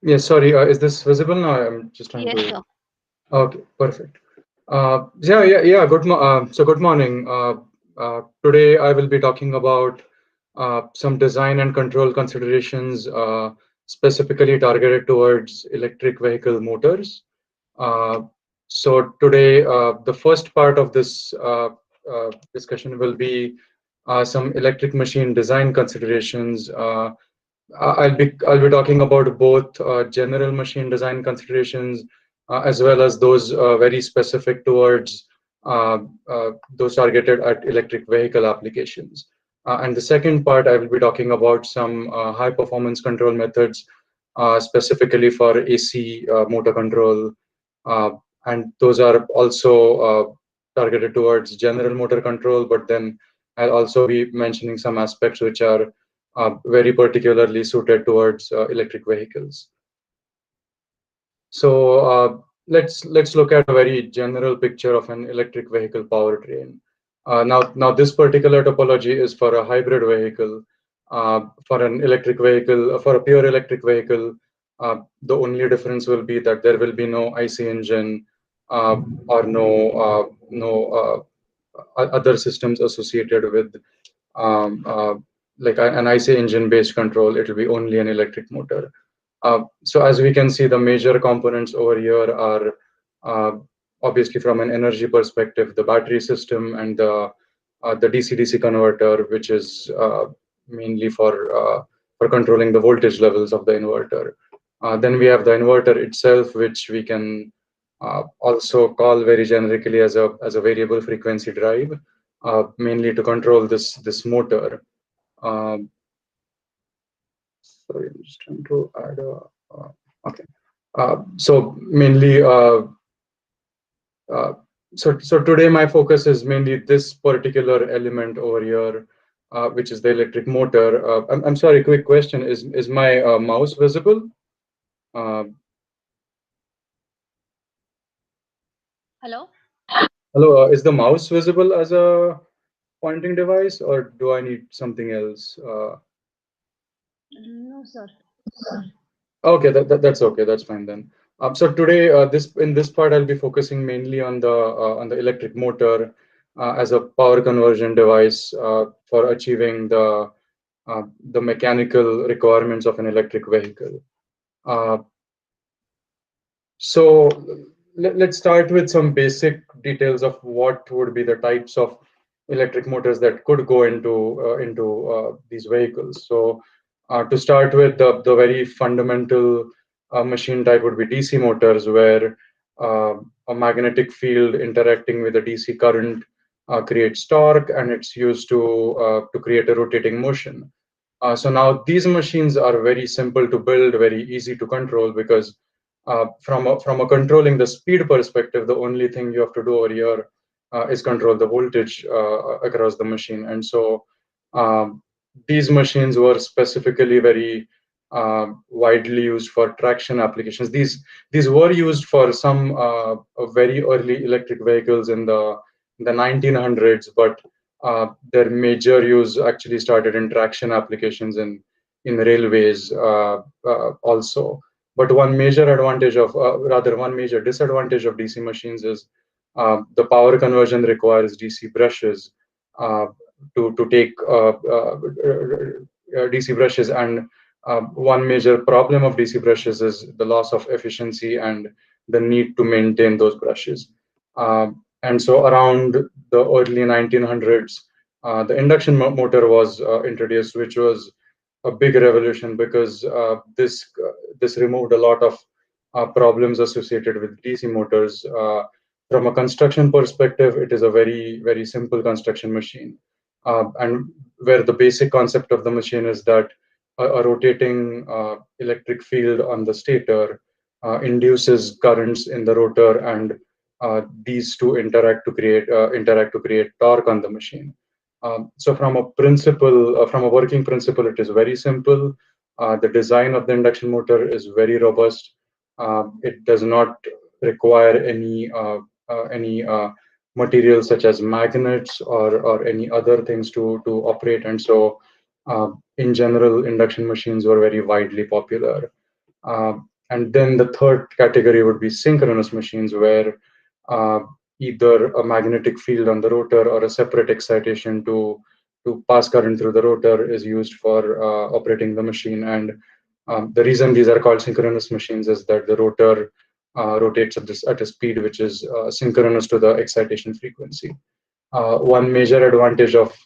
Yes, sorry, is this visible now? I'm just trying Yes, to. sir. Okay, perfect. Yeah. Good morning. Today I will be talking about some design and control considerations, specifically targeted towards electric vehicle motors. Uh, so today, the first part of this discussion will be some electric machine design considerations. I'll be talking about both general machine design considerations as well as those very specific towards those targeted at electric vehicle applications. And the second part, I will be talking about some high performance control methods, specifically for AC motor control, uh, and those are also targeted towards general motor control. But then I'll also be mentioning some aspects which are very particularly suited towards electric vehicles. So let's look at a very general picture of an electric vehicle powertrain. Now this particular topology is for a hybrid vehicle. For an electric vehicle, for a pure electric vehicle, the only difference will be that there will be no IC engine or no other systems associated with like an IC engine based control. It will be only an electric motor. So as we can see, the major components over here are uh, obviously from an energy perspective, the battery system and the DC-DC converter, which is mainly for controlling the voltage levels of the inverter. Then we have the inverter itself, which we can also call very generically as a variable frequency drive, mainly to control this motor. Um, Sorry, I'm just trying to add a. Okay. So mainly, uh, so today my focus is mainly this particular element over here, which is the electric motor. I'm sorry. Quick question: Is my mouse visible? Uh, Hello? Hello. Is the mouse visible as a pointing device, or do I need something else? No, sir. Okay, that's okay. That's fine then. So today, this in this part, I'll be focusing mainly on the electric motor as a power conversion device for achieving the mechanical requirements of an electric vehicle. Uh, so let's start with some basic details of what would be the types of electric motors that could go into these vehicles. So to start with, the very fundamental machine type would be DC motors, where uh, a magnetic field interacting with a DC current creates torque, and it's used to create a rotating motion. So now these machines are very simple to build, very easy to control, because from a controlling the speed perspective, the only thing you have to do over here is control the voltage across the machine. And so um, these machines were specifically very widely used for traction applications. These were used for some very early electric vehicles in the 1900s, but their major use actually started in traction applications in railways also. But one major advantage of, rather, one major disadvantage of DC machines is the power conversion requires DC brushes uh, to take DC brushes, and one major problem of DC brushes is the loss of efficiency and the need to maintain those brushes. And so around the early 1900s, the induction motor was introduced, which was a big revolution because this removed a lot of problems associated with DC motors. From a construction perspective, it is a very simple construction machine, and where the basic concept of the machine is that a rotating electric field on the stator induces currents in the rotor, and these two interact to create torque on the machine. So from a working principle, it is very simple. The design of the induction motor is very robust. It does not require any materials such as magnets or any other things to operate. And so, in general, induction machines were very widely popular. And then the third category would be synchronous machines, where uh, either a magnetic field on the rotor or a separate excitation to pass current through the rotor is used for operating the machine. And the reason these are called synchronous machines is that the rotor rotates at a speed which is synchronous to the excitation frequency. One major advantage of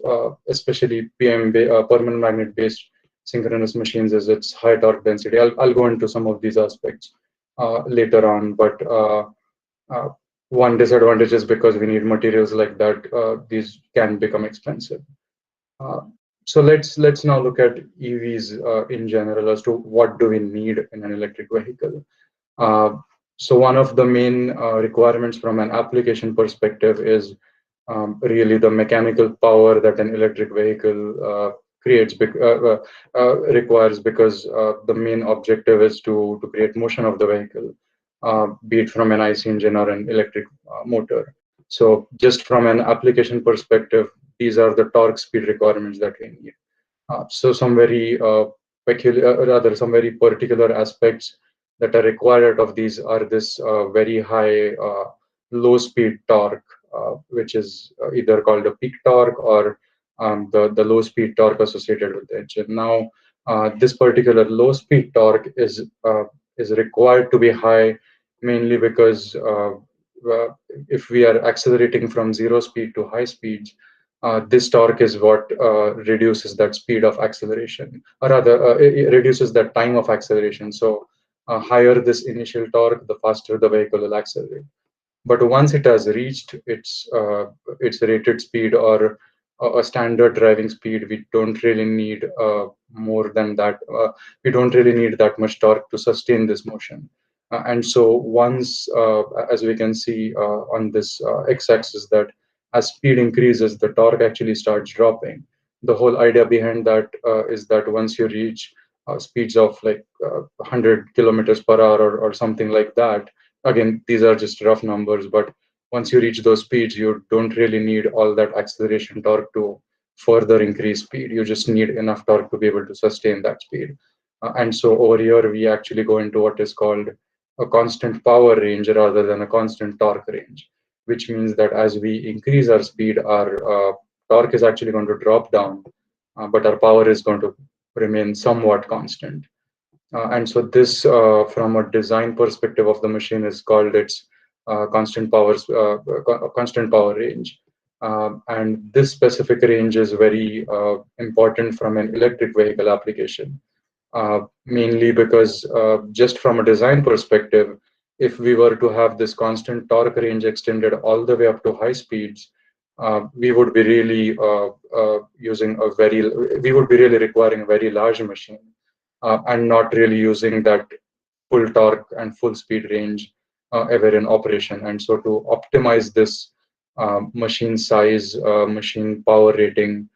especially permanent magnet based synchronous machines is its high torque density. I'll go into some of these aspects later on, but uh, one disadvantage is because we need materials like that, these can become expensive. Uh, so let's now look at EVs in general as to what do we need in an electric vehicle. Uh, so one of the main requirements from an application perspective is really the mechanical power that an electric vehicle requires, because the main objective is to create motion of the vehicle, be it from an IC engine or an electric motor. So just from an application perspective, these are the torque speed requirements that we need. So some very some very particular aspects that are required of these are this very high low speed torque, which is either called a peak torque or the low speed torque associated with the engine. Now, this particular low speed torque is required to be high mainly because if we are accelerating from zero speed to high speeds, this torque is what reduces that speed of acceleration, or rather, it reduces that time of acceleration. So, higher this initial torque, the faster the vehicle will accelerate. But once it has reached its rated speed or a standard driving speed, we don't really need more than that. We don't really need that much torque to sustain this motion. And so once, as we can see on this x-axis, that as speed increases, the torque actually starts dropping. The whole idea behind that is that once you reach speeds of like 100 kilometers per hour or something like that, again, these are just rough numbers, but once you reach those speeds, you don't really need all that acceleration torque to further increase speed. You just need enough torque to be able to sustain that speed. And so over here, we actually go into what is called a constant power range rather than a constant torque range, which means that as we increase our speed, our torque is actually going to drop down, but our power is going to remain somewhat constant. And so this, from a design perspective of the machine, is called its constant power range. And this specific range is very important from an electric vehicle application, mainly because just from a design perspective, if we were to have this constant torque range extended all the way up to high speeds, we would be really we would be really requiring a very large machine, and not really using that full torque and full speed range ever in operation. And so to optimize this machine size, machine power rating,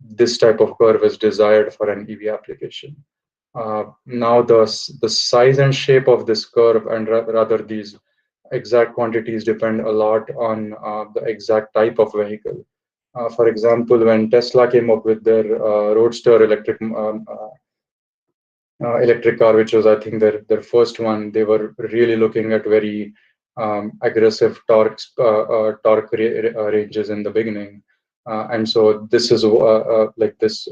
this type of curve is desired for an EV application. Now the size and shape of this curve, and rather these exact quantities, depend a lot on the exact type of vehicle. For example, when Tesla came up with their Roadster electric car, which was, I think, their first one, they were really looking at very aggressive torque ranges in the beginning. And so this is like this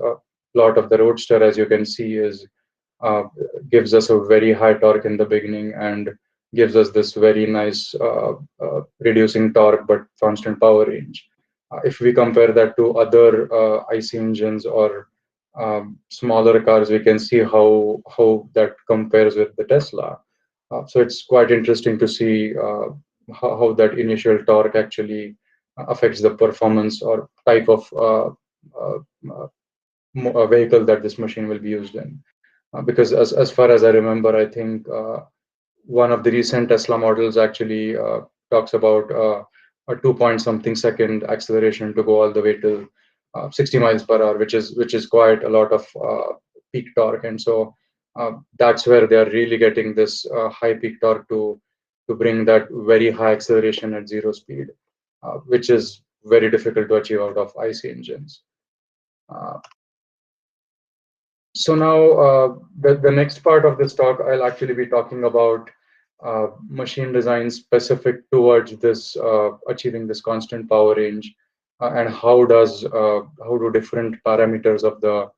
plot of the Roadster, as you can see, is uh, gives us a very high torque in the beginning and gives us this very nice reducing torque but constant power range. If we compare that to other IC engines or smaller cars, we can see how that compares with the Tesla. So it's quite interesting to see how that initial torque actually affects the performance or type of uh, uh, vehicle that this machine will be used in. Because as far as I remember, I think one of the recent Tesla models actually talks about a 2 point something second acceleration to go all the way to 60 miles per hour, which is quite a lot of peak torque. And so that's where they are really getting this high peak torque to bring that very high acceleration at zero speed, which is very difficult to achieve out of IC engines. Uh, So now the next part of this talk, I'll actually be talking about machine design specific towards this achieving this constant power range, and how do different parameters of the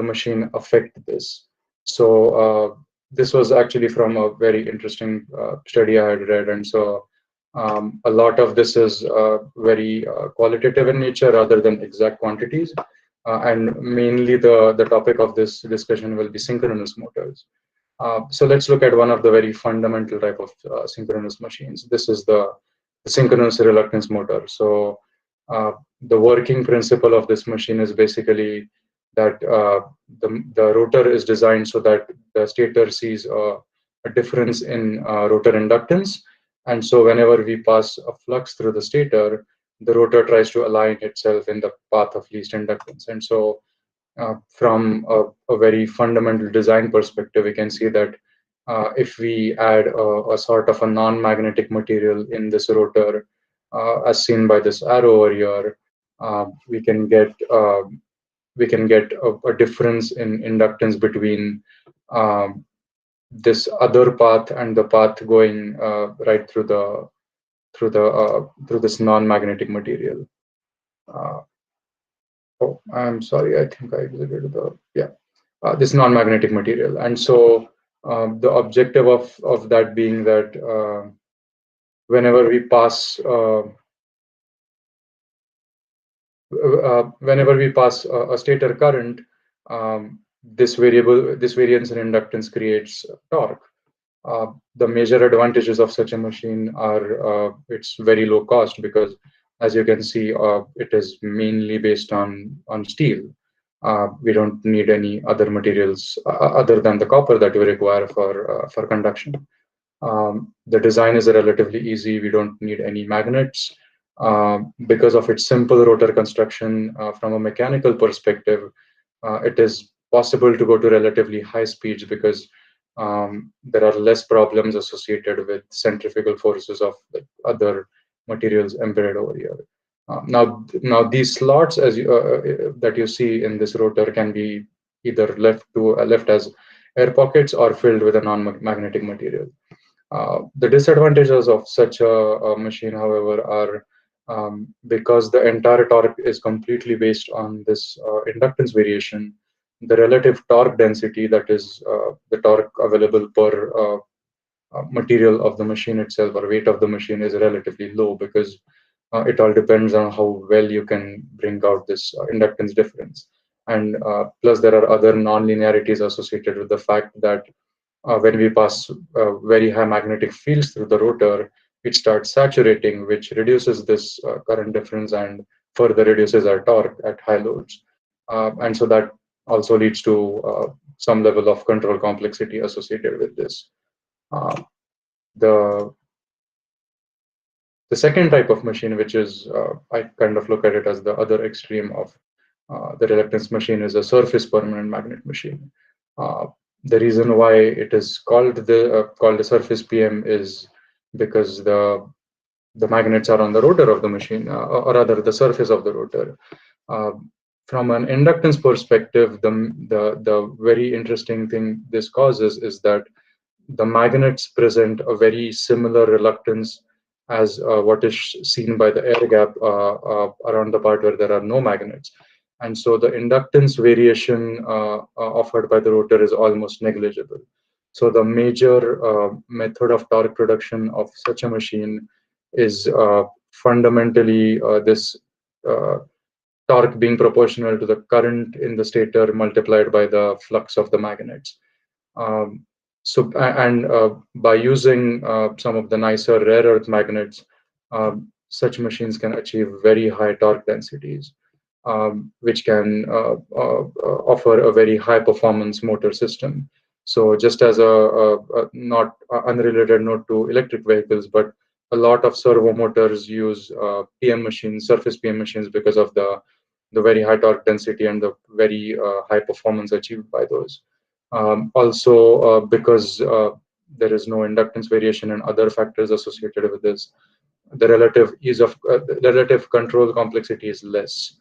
machine affect this. So this was actually from a very interesting study I had read, and so a lot of this is very qualitative in nature rather than exact quantities. And mainly the topic of this discussion will be synchronous motors. So let's look at one of the very fundamental type of synchronous machines. This is the synchronous reluctance motor. So the working principle of this machine is basically that the rotor is designed so that the stator sees a difference in rotor inductance. And so whenever we pass a flux through the stator, the rotor tries to align itself in the path of least inductance. And so from a very fundamental design perspective, we can see that if we add a sort of a non-magnetic material in this rotor, as seen by this arrow over here, we can get a difference in inductance between this other path and the path going right through this non-magnetic material. Oh, I'm sorry. I think I exited this non-magnetic material. And so the objective of that being that whenever we pass a stator current, this variance in inductance creates torque. The major advantages of such a machine are its very low cost, because as you can see, it is mainly based on steel. We don't need any other materials other than the copper that we require for conduction. The design is relatively easy. We don't need any magnets. Because of its simple rotor construction, from a mechanical perspective, it is possible to go to relatively high speeds because there are less problems associated with centrifugal forces of the other materials embedded over here. Now these slots that you see in this rotor can be either left as air pockets or filled with a non-magnetic material. The disadvantages of such a machine, however, are because the entire torque is completely based on this inductance variation. The relative torque density, that is the torque available per material of the machine itself or weight of the machine, is relatively low, because it all depends on how well you can bring out this inductance difference. And plus, there are other non-linearities associated with the fact that when we pass very high magnetic fields through the rotor, it starts saturating, which reduces this current difference and further reduces our torque at high loads. And so that also leads to some level of control complexity associated with this. The second type of machine, which is I kind of look at it as the other extreme of the reluctance machine, is a surface permanent magnet machine. The reason why it is called the surface PM is because the magnets are on the rotor of the machine, or rather the surface of the rotor. From an inductance perspective, the very interesting thing this causes is that the magnets present a very similar reluctance as what is seen by the air gap around the part where there are no magnets. And so the inductance variation offered by the rotor is almost negligible. So the major method of torque production of such a machine is fundamentally this torque being proportional to the current in the stator multiplied by the flux of the magnets. By using some of the nicer rare earth magnets, such machines can achieve very high torque densities, which can offer a very high performance motor system. So just as a not unrelated note to electric vehicles, but a lot of servo motors use PM machines, surface PM machines, because of the very high torque density and the very high performance achieved by those. Also, because there is no inductance variation and other factors associated with this, the relative control complexity is less.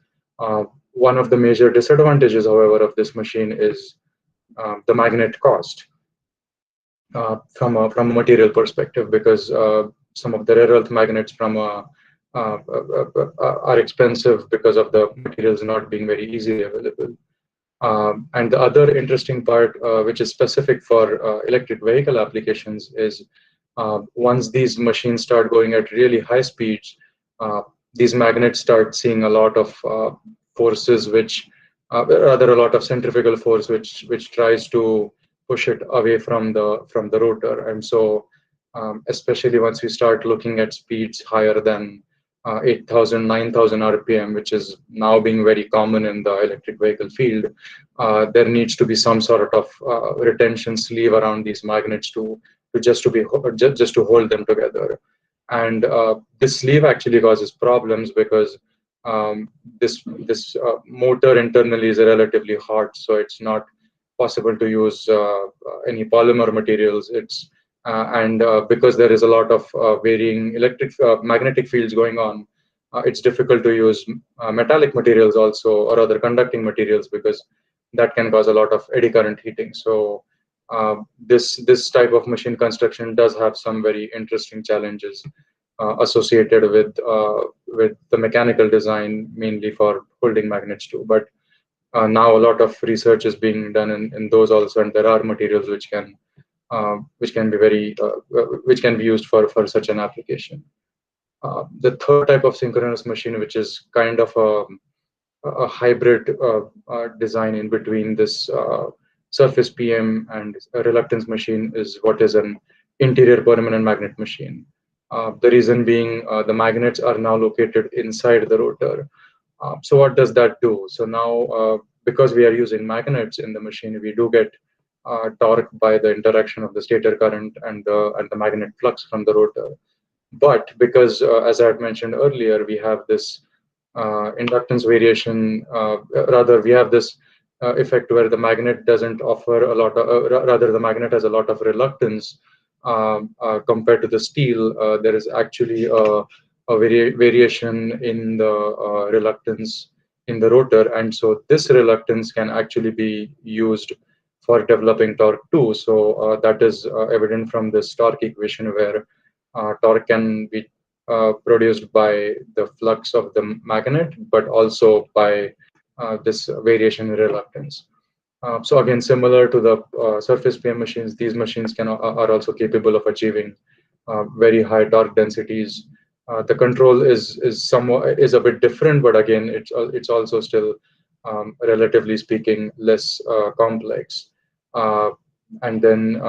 One of the major disadvantages, however, of this machine is the magnet cost from a material perspective, because some of the rare earth magnets are expensive because of the materials not being very easily available. And the other interesting part, which is specific for electric vehicle applications, is once these machines start going at really high speeds, these magnets start seeing a lot of forces, rather a lot of centrifugal force, which tries to push it away from the rotor. And so, especially once we start looking at speeds higher than 8,000, 9,000 RPM, which is now being very common in the electric vehicle field, there needs to be some sort of retention sleeve around these magnets just to hold them together. And this sleeve actually causes problems because this motor internally is relatively hot, so it's not possible to use any polymer materials. And because there is a lot of varying magnetic fields going on, it's difficult to use metallic materials also, or other conducting materials, because that can cause a lot of eddy current heating. So this type of machine construction does have some very interesting challenges associated with the mechanical design, mainly for holding magnets too. But now a lot of research is being done in those also, and there are materials which can be used for such an application. The third type of synchronous machine, which is kind of a hybrid design in between this surface PM and a reluctance machine, is what is an interior permanent magnet machine. The reason being, the magnets are now located inside the rotor. So what does that do? So now, because we are using magnets in the machine, we do get torque by the interaction of the stator current and the magnet flux from the rotor. But because, as I had mentioned earlier, we have this inductance variation, rather we have this effect where the magnet doesn't offer a lot of, rather the magnet has a lot of reluctance compared to the steel. There is actually a variation in the reluctance in the rotor, and so this reluctance can actually be used for developing torque too. So that is evident from this torque equation, where torque can be produced by the flux of the magnet, but also by this variation in reluctance. So again, similar to the surface PM machines, these machines are also capable of achieving very high torque densities. The control is a bit different, but again, it's also still, relatively speaking, less complex. And then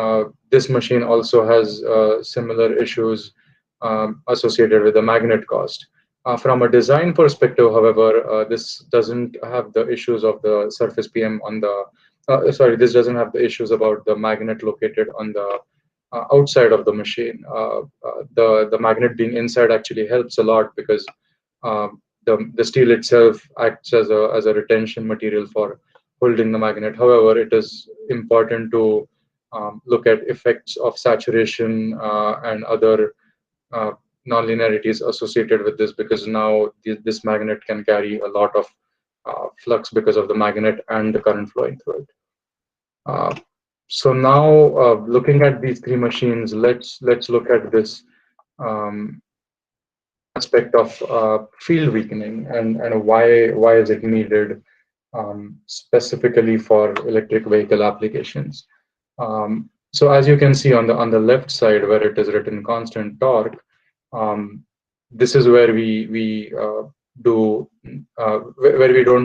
this machine also has similar issues associated with the magnet cost. From a design perspective, however, this doesn't have the issues of the surface PM on the, this doesn't have the issues about the magnet located on the outside of the machine. The magnet being inside actually helps a lot, because the steel itself acts as a retention material for holding the magnet. However, it is important to look at effects of saturation and other nonlinearities associated with this, because now this magnet can carry a lot of flux because of the magnet and the current flowing through it. So now, looking at these three machines, let's look at this aspect of field weakening, and why is it needed specifically for electric vehicle applications. So as you can see on the left side, where it is written constant torque, this is where we don't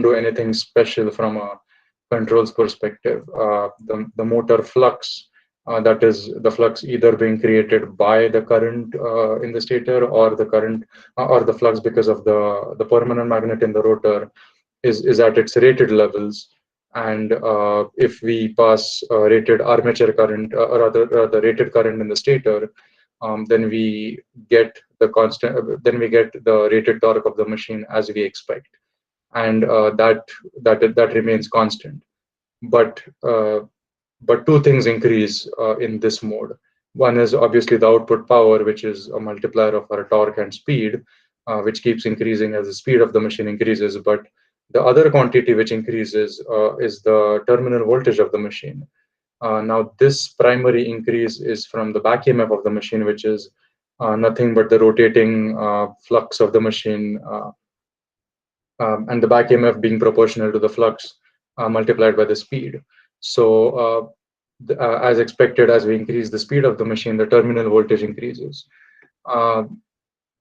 do anything special from a controls perspective. The motor flux, that is the flux either being created by the current in the stator, or the current or the flux because of the permanent magnet in the rotor, is at its rated levels. And if we pass rated armature current, or rather the rated current in the stator, then we get the rated torque of the machine as we expect, and that remains constant. But two things increase in this mode. One is obviously the output power, which is a multiplier of our torque and speed, which keeps increasing as the speed of the machine increases. But The other quantity which increases is the terminal voltage of the machine. Now, this primary increase is from the back EMF of the machine, which is nothing but the rotating flux of the machine, and the back EMF being proportional to the flux multiplied by the speed. So, as expected, as we increase the speed of the machine, the terminal voltage increases.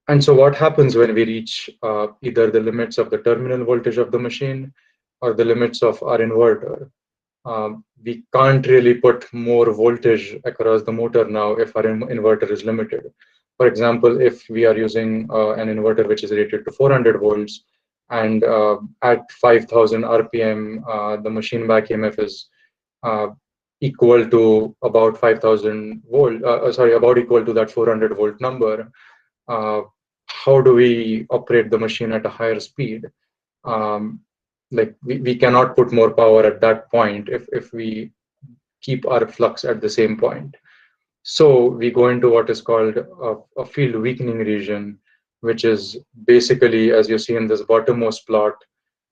And so what happens when we reach either the limits of the terminal voltage of the machine or the limits of our inverter? We can't really put more voltage across the motor now if our inverter is limited. For example, if we are using an inverter which is rated to 400 volts, and at 5,000 RPM, the machine back EMF is uh, equal to about 5,000 volt, about equal to that 400 volt number. Uh, how do we operate the machine at a higher speed? Um, like we cannot put more power at that point if we keep our flux at the same point. So we go into what is called a field weakening region, which is basically, as you see in this bottommost plot,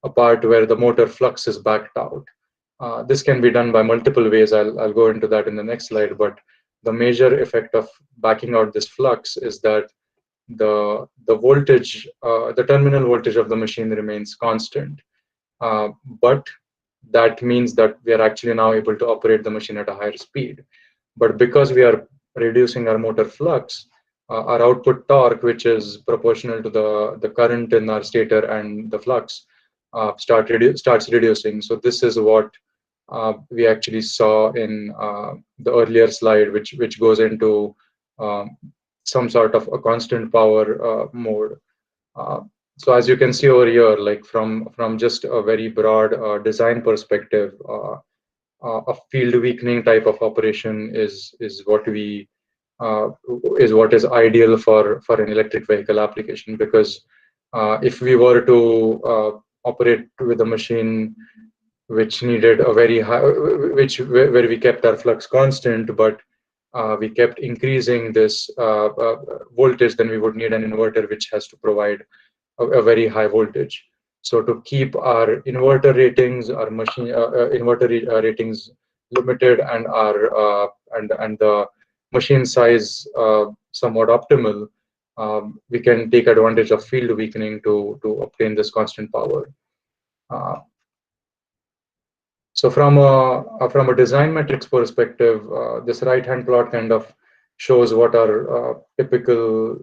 a part where the motor flux is backed out. This can be done by multiple ways. I'll go into that in the next slide, but the major effect of backing out this flux is that the voltage, the terminal voltage of the machine remains constant. But that means that we are actually now able to operate the machine at a higher speed. But because we are reducing our motor flux, our output torque, which is proportional to the current in our stator and the flux, starts reducing. So this is what we actually saw in the earlier slide, which goes into some sort of a constant power mode. Uh, so as you can see over here, like from just a very broad design perspective, a field weakening type of operation is what we is what is ideal for an electric vehicle application. Because if we were to operate with a machine which needed a very high, where we kept our flux constant, but we kept increasing this voltage, then we would need an inverter which has to provide a very high voltage. So to keep our inverter ratings, our machine ratings limited, and our and the machine size somewhat optimal, we can take advantage of field weakening to obtain this constant power. Uh, so from a design metrics perspective, this right-hand plot kind of shows what are typical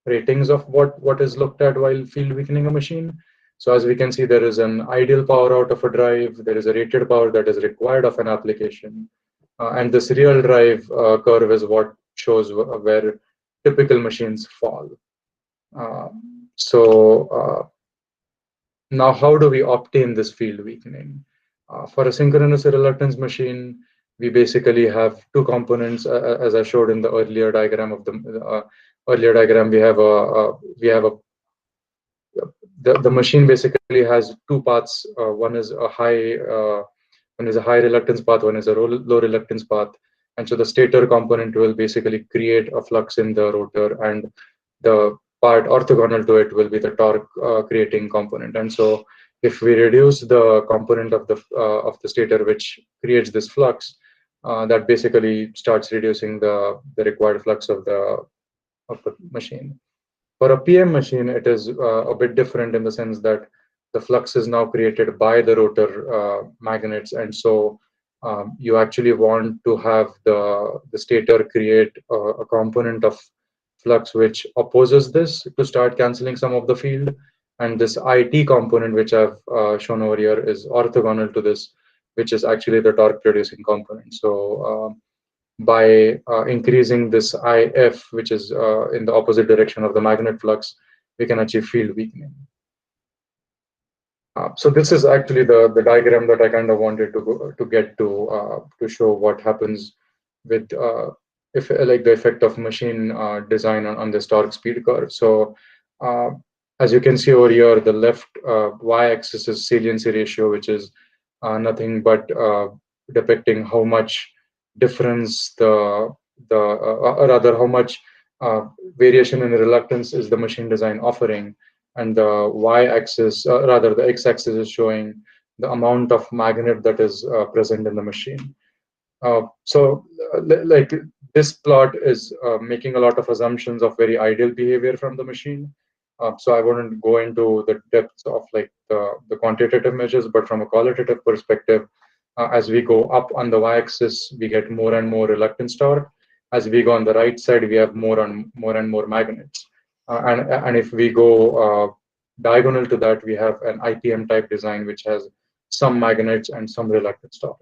ratings of what is looked at while field weakening a machine. So as we can see, there is an ideal power out of a drive, there is a rated power that is required of an application, and this real drive curve is what shows where typical machines fall. Uh, so now, how do we obtain this field weakening? For a synchronous reluctance machine, we basically have two components, as I showed in the earlier diagram of the earlier diagram. The machine basically has two paths. One is a high reluctance path. One is a low reluctance path. And so the stator component will basically create a flux in the rotor, and the part orthogonal to it will be the torque creating component. And so if we reduce the component of the stator which creates this flux, that basically starts reducing the required flux of the machine. For a PM machine, it is a bit different in the sense that the flux is now created by the rotor magnets, and so you actually want to have the stator create a component of flux which opposes this to start canceling some of the field, and this IT component which I've shown over here is orthogonal to this, which is actually the torque producing component. So by increasing this IF, which is in the opposite direction of the magnet flux, we can achieve field weakening. So this is actually the diagram that I kind of wanted to get to show what happens with if like the effect of machine design on this torque speed curve. So as you can see over here, the left y-axis is saliency ratio, which is nothing but depicting how much difference or rather how much variation in reluctance is the machine design offering. and the y-axis, rather the x-axis is showing the amount of magnet that is present in the machine. Like this plot is making a lot of assumptions of very ideal behavior from the machine. So I wouldn't go into the depths of like the quantitative measures, but from a qualitative perspective, as we go up on the y-axis, we get more and more reluctance torque. As we go on the right side, we have more and more magnets. And if we go diagonal to that, we have an IPM type design, which has some magnets and some reluctance torque.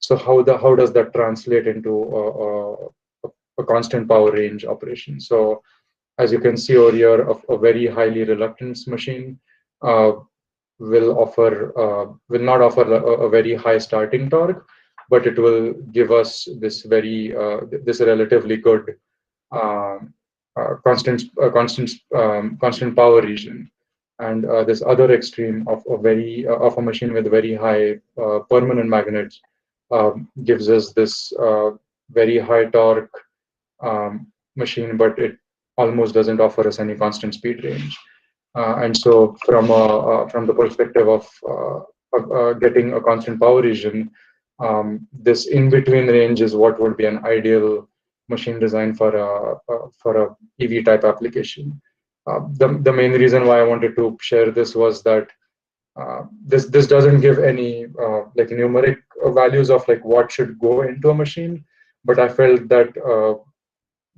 So how does that translate into a constant power range operation? So as you can see over here, a very highly reluctance machine uh, will not offer a very high starting torque, but it will give us this relatively good um, constant power region. And this other extreme of a machine with very high permanent magnets gives us this very high torque machine, but it almost doesn't offer us any constant speed range. And so, from the perspective of getting a constant power region, this in-between range is what would be an ideal machine design for a EV type application. The main reason why I wanted to share this was that this doesn't give any like numeric values of like what should go into a machine, but I felt that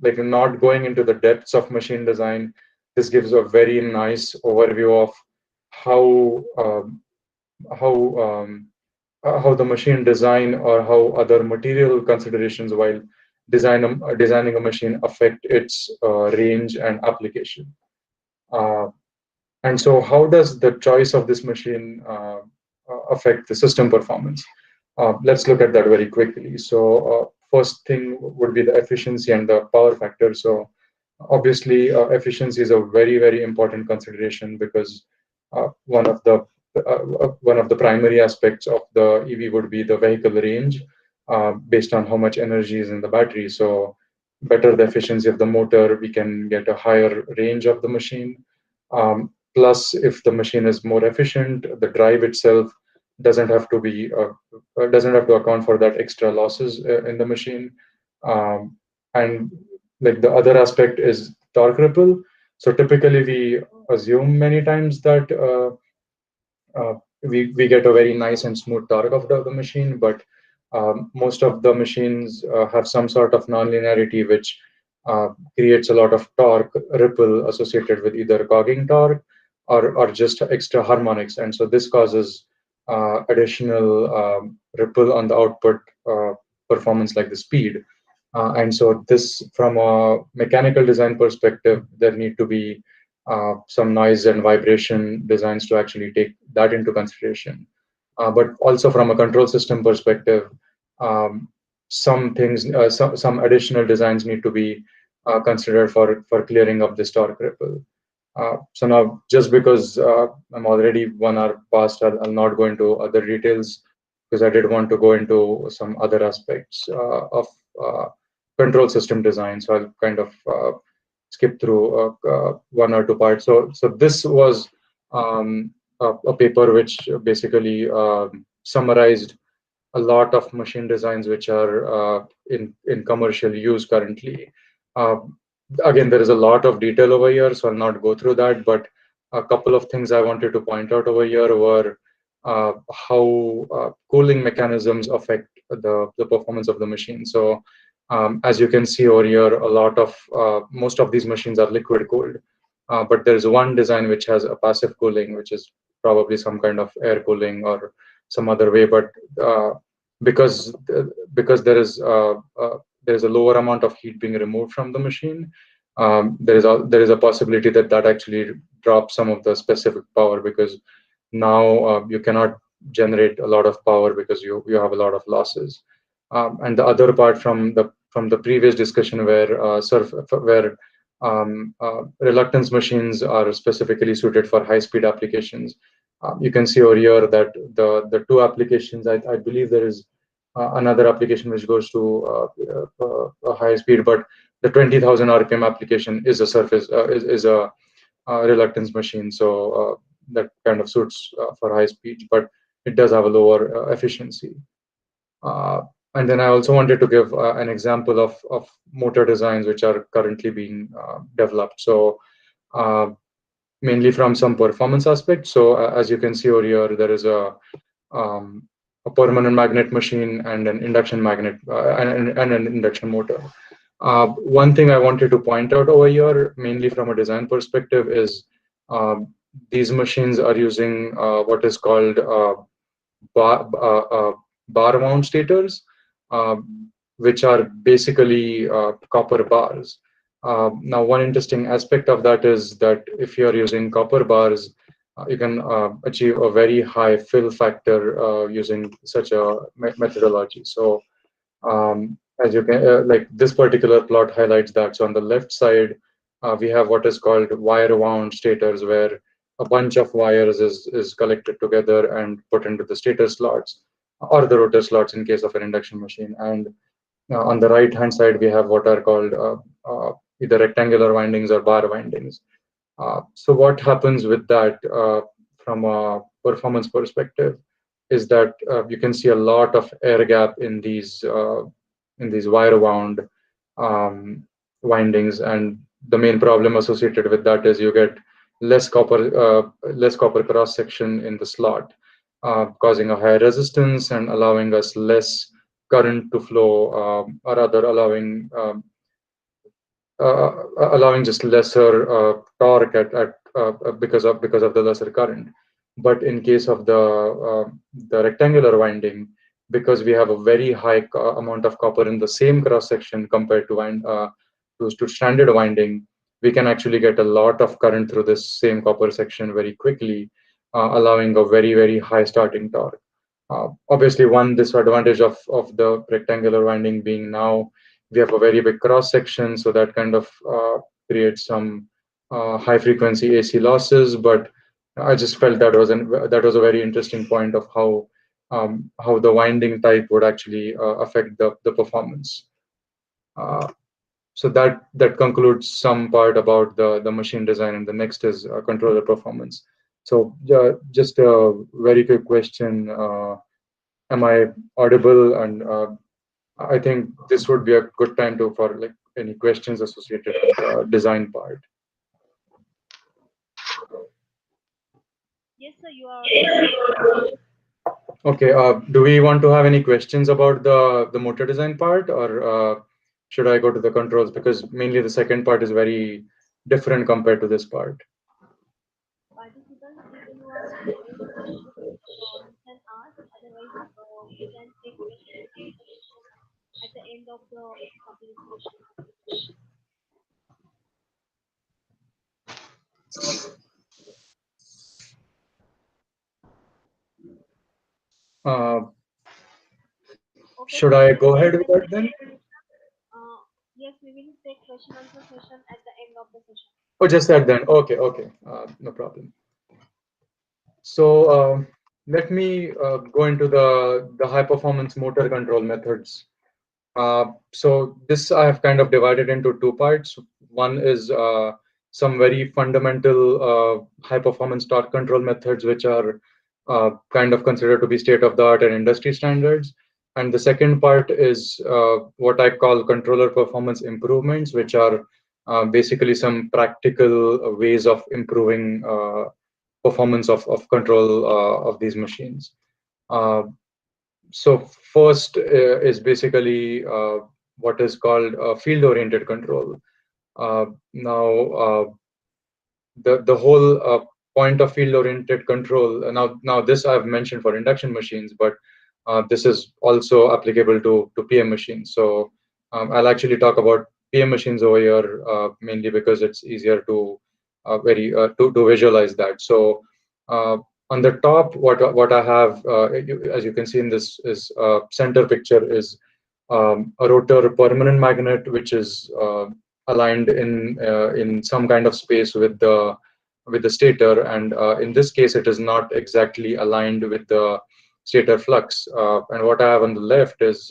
like not going into the depths of machine design, this gives a very nice overview of how how um, how the machine design or how other material considerations while designing a machine affect its range and application. Uh, and so, how does the choice of this machine affect the system performance? Let's look at that very quickly. So, first thing would be the efficiency and the power factor. So, obviously, efficiency is a very important consideration because one of the primary aspects of the EV would be the vehicle range, based on how much energy is in the battery. So, better the efficiency of the motor, we can get a higher range of the machine. Plus, if the machine is more efficient, the drive itself doesn't have to account for that extra losses in the machine. Um, and like the other aspect is torque ripple. So typically we assume many times that we get a very nice and smooth torque of the machine, but most of the machines have some sort of nonlinearity, which creates a lot of torque ripple associated with either cogging torque or just extra harmonics. And so this causes additional ripple on the output performance, like the speed. And so this, from a mechanical design perspective, there need to be some noise and vibration designs to actually take that into consideration. But also from a control system perspective, um, some additional designs need to be considered for clearing up this torque ripple. So now, just because I'm already 1 hour past, I'll not go into other details because I did want to go into some other aspects of control system design. So I'll kind of skip through one or two parts. So this was a paper which basically summarized a lot of machine designs which are in commercial use currently. Uh, Again, there is a lot of detail over here, so I'll not go through that. But a couple of things I wanted to point out over here were how cooling mechanisms affect the performance of the machine. So as you can see over here, most of these machines are liquid cooled, but there is one design which has a passive cooling, which is probably some kind of air cooling or some other way. But because because there is a lower amount of heat being removed from the machine, there is a possibility that that actually drops some of the specific power, because now you cannot generate a lot of power because you have a lot of losses. And the other part from the previous discussion where reluctance machines are specifically suited for high speed applications. You can see over here that the two applications, I believe there is another application which goes to a high speed, but the 20,000 RPM application is a reluctance machine, so that kind of suits for high speed, but it does have a lower efficiency. And then I also wanted to give an example of motor designs which are currently being developed. So mainly from some performance aspects. So as you can see over here, there is um, a permanent magnet machine and an induction magnet and an induction motor. One thing I wanted to point out over here, mainly from a design perspective, is these machines are using what is called bar, bar wound stators, uh, which are basically copper bars. Now, one interesting aspect of that is that if you're using copper bars, you can achieve a very high fill factor using such a methodology. So as you can, like this particular plot highlights that. So on the left side, we have what is called wire wound stators, where a bunch of wires is collected together and put into the stator slots or the rotor slots in case of an induction machine. And on the right hand side, we have what are called either rectangular windings or bar windings. So what happens with that from a performance perspective is that you can see a lot of air gap in these wire wound um, windings, and the main problem associated with that is you get less copper cross section in the slot, causing a higher resistance and allowing us less current to flow, or rather allowing just lesser torque because of the lesser current. But in case of the rectangular winding, because we have a very high amount of copper in the same cross section compared to standard winding, we can actually get a lot of current through this same copper section very quickly, allowing a very high starting torque. Obviously, one disadvantage of the rectangular winding being now we have a very big cross section, so that kind of creates some high frequency AC losses. But I just felt that was a very interesting point of how the winding type would actually affect the performance. Uh, so that concludes some part about the machine design, and the next is controller performance. So just a very quick question: am I audible? And I think this would be a good time to for like any questions associated with the design part. Yes, sir, you are audible. Okay. Do we want to have any questions about the motor design part, or should I go to the controls, because mainly the second part is very different compared to this part? Participants, if you are having any questions, you can ask. Otherwise, we can take question and answer session at the end of the complete session. Uh, Okay, should so I we go will ahead take with question. that then? Yes, we will take question answer session at the end of the session. Oh, just that then. Okay, okay. No problem. So let me go into the high performance motor control methods. So this I have kind of divided into two parts. One is some very fundamental high performance torque control methods, which are kind of considered to be state of the art and industry standards. And the second part is what I call controller performance improvements, which are basically some practical ways of improving performance of control of these machines. Uh, so first is basically what is called field-oriented control. Now, the whole point of field-oriented control. Now this I've mentioned for induction machines, but this is also applicable to PM machines. So I'll actually talk about PM machines over here mainly because it's easier to to visualize that. So on the top, what I have, as you can see in this is center picture is a rotor permanent magnet, which is aligned in some kind of space with the stator, and in this case, it is not exactly aligned with the stator flux. And what I have on the left is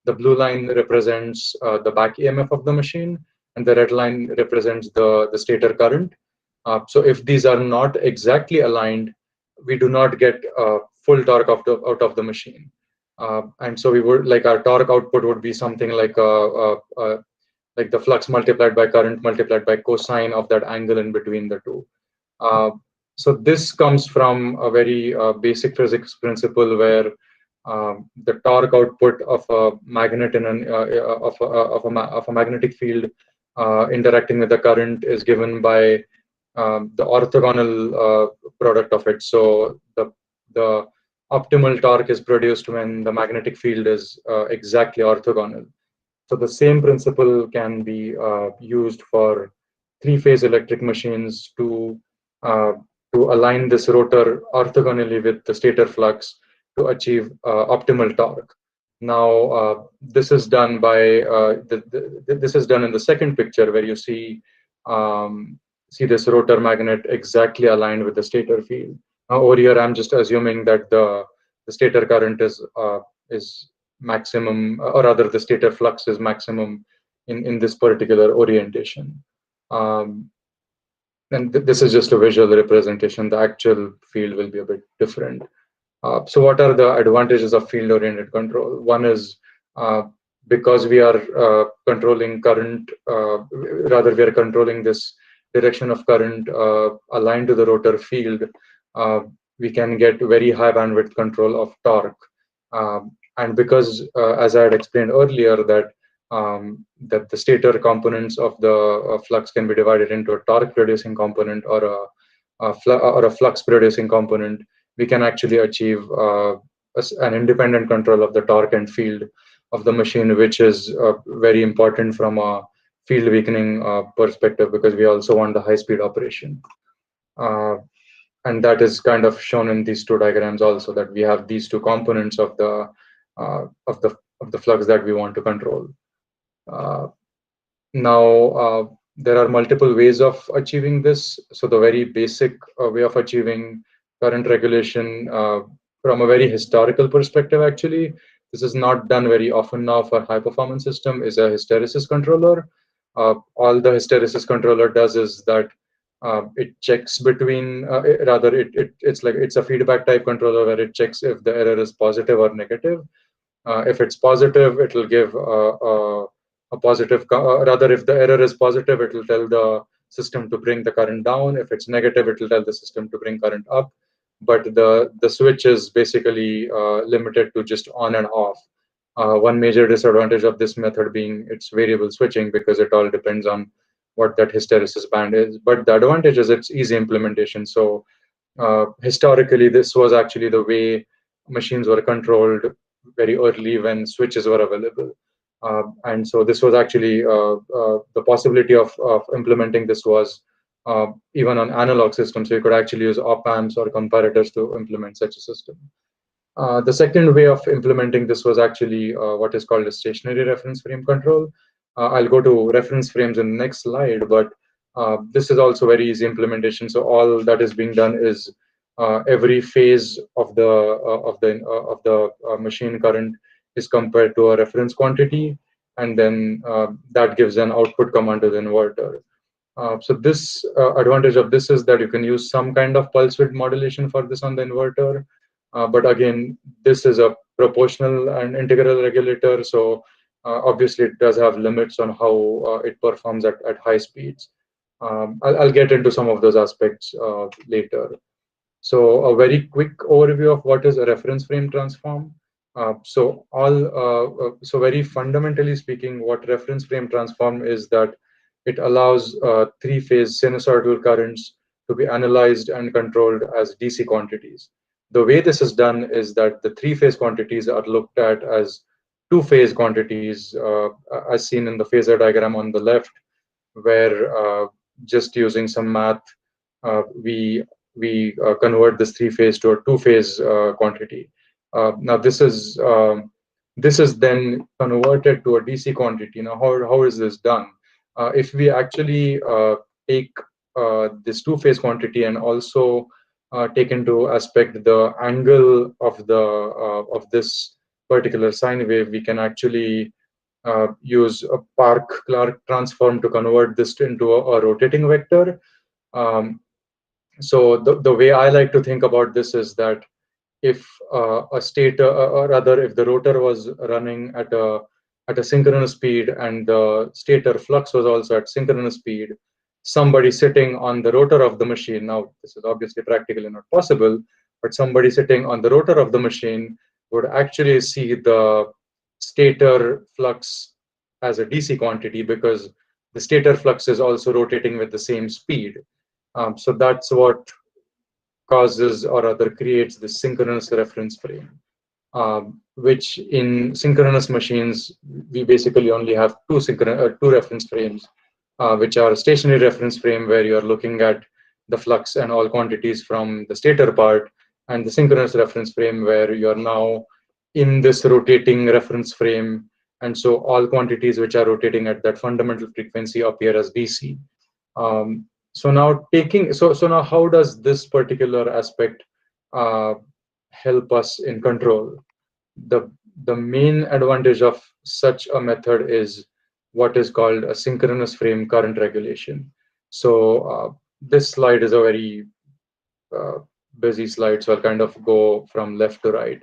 the blue line represents the back EMF of the machine, and the red line represents the stator current. So if these are not exactly aligned, we do not get full torque out of the machine. And so we would like our torque output would be something like the flux multiplied by current multiplied by cosine of that angle in between the two. Uh, so this comes from a very basic physics principle where the torque output of a magnet in an of a magnetic field interacting with the current is given by the orthogonal product of it. So the optimal torque is produced when the magnetic field is exactly orthogonal. So the same principle can be used for three-phase electric machines uh, to align this rotor orthogonally with the stator flux to achieve optimal torque. Now, this is done by this is done in the second picture where you see this rotor magnet exactly aligned with the stator field. Now, over here, I'm just assuming that the stator current is maximum, or rather the stator flux is maximum in this particular orientation. Um, and this is just a visual representation. The actual field will be a bit different. So what are the advantages of field-oriented control? One is because we are controlling current, rather we are controlling this direction of current aligned to the rotor field, uh, we can get very high bandwidth control of torque. And because, as I had explained earlier, that the stator components of the flux can be divided into a torque producing component or a flux producing component, we can actually achieve an independent control of the torque and field of the machine, which is very important from a field weakening perspective, because we also want the high speed operation. And that is kind of shown in these two diagrams also, that we have these two components of the flux that we want to control. Now, there are multiple ways of achieving this. So the very basic way of achieving current regulation from a very historical perspective, actually, this is not done very often now for high performance system, is a hysteresis controller. All the hysteresis controller does is that it checks between, rather it's a feedback type controller where it checks if the error is positive or negative. If it's positive, it will give a positive, rather if the error is positive, it will tell the system to bring the current down. If it's negative, it will tell the system to bring current up. But the switch is basically limited to just on and off. One major disadvantage of this method being its variable switching, because it all depends on what that hysteresis band is. But the advantage is its easy implementation. So historically, this was actually the way machines were controlled very early when switches were available. And so this was actually the possibility of implementing this was even on analog systems. So you could actually use op amps or comparators to implement such a system. The second way of implementing this was actually what is called a stationary reference frame control. I'll go to reference frames in the next slide, but this is also very easy implementation. So all that is being done is every phase of the machine current is compared to a reference quantity, and then that gives an output command to the inverter. So this advantage of this is that you can use some kind of pulse width modulation for this on the inverter. But again, this is a proportional and integral regulator, so obviously it does have limits on how it performs at high speeds. I'll get into some of those aspects later. So a very quick overview of what is a reference frame transform. So very fundamentally speaking, what reference frame transform is that it allows three-phase sinusoidal currents to be analyzed and controlled as DC quantities. The way this is done is that the three-phase quantities are looked at as two-phase quantities, as seen in the phasor diagram on the left, where just using some math, we convert this three-phase to a two-phase quantity. Now this is then converted to a DC quantity. Now how is this done? If we actually take this two-phase quantity and also take into aspect the angle of this particular sine wave, we can actually use a Park-Clark transform to convert this into a rotating vector. So the way I like to think about this is that if a stator, or rather, if the rotor was running at a synchronous speed and the stator flux was also at synchronous speed, somebody sitting on the rotor of the machine, now this is obviously practically not possible, but somebody sitting on the rotor of the machine would actually see the stator flux as a DC quantity, because the stator flux is also rotating with the same speed. So that's what causes or rather creates the synchronous reference frame, which in synchronous machines, we basically only have two reference frames, which are stationary reference frame where you are looking at the flux and all quantities from the stator part, and the synchronous reference frame where you are now in this rotating reference frame. And so all quantities which are rotating at that fundamental frequency appear as DC. So now so now how does this particular aspect uh, help us in control? The the main advantage of such a method is what is called a synchronous frame current regulation. So this slide is a very uh, busy slide, so I'll kind of go from left to right.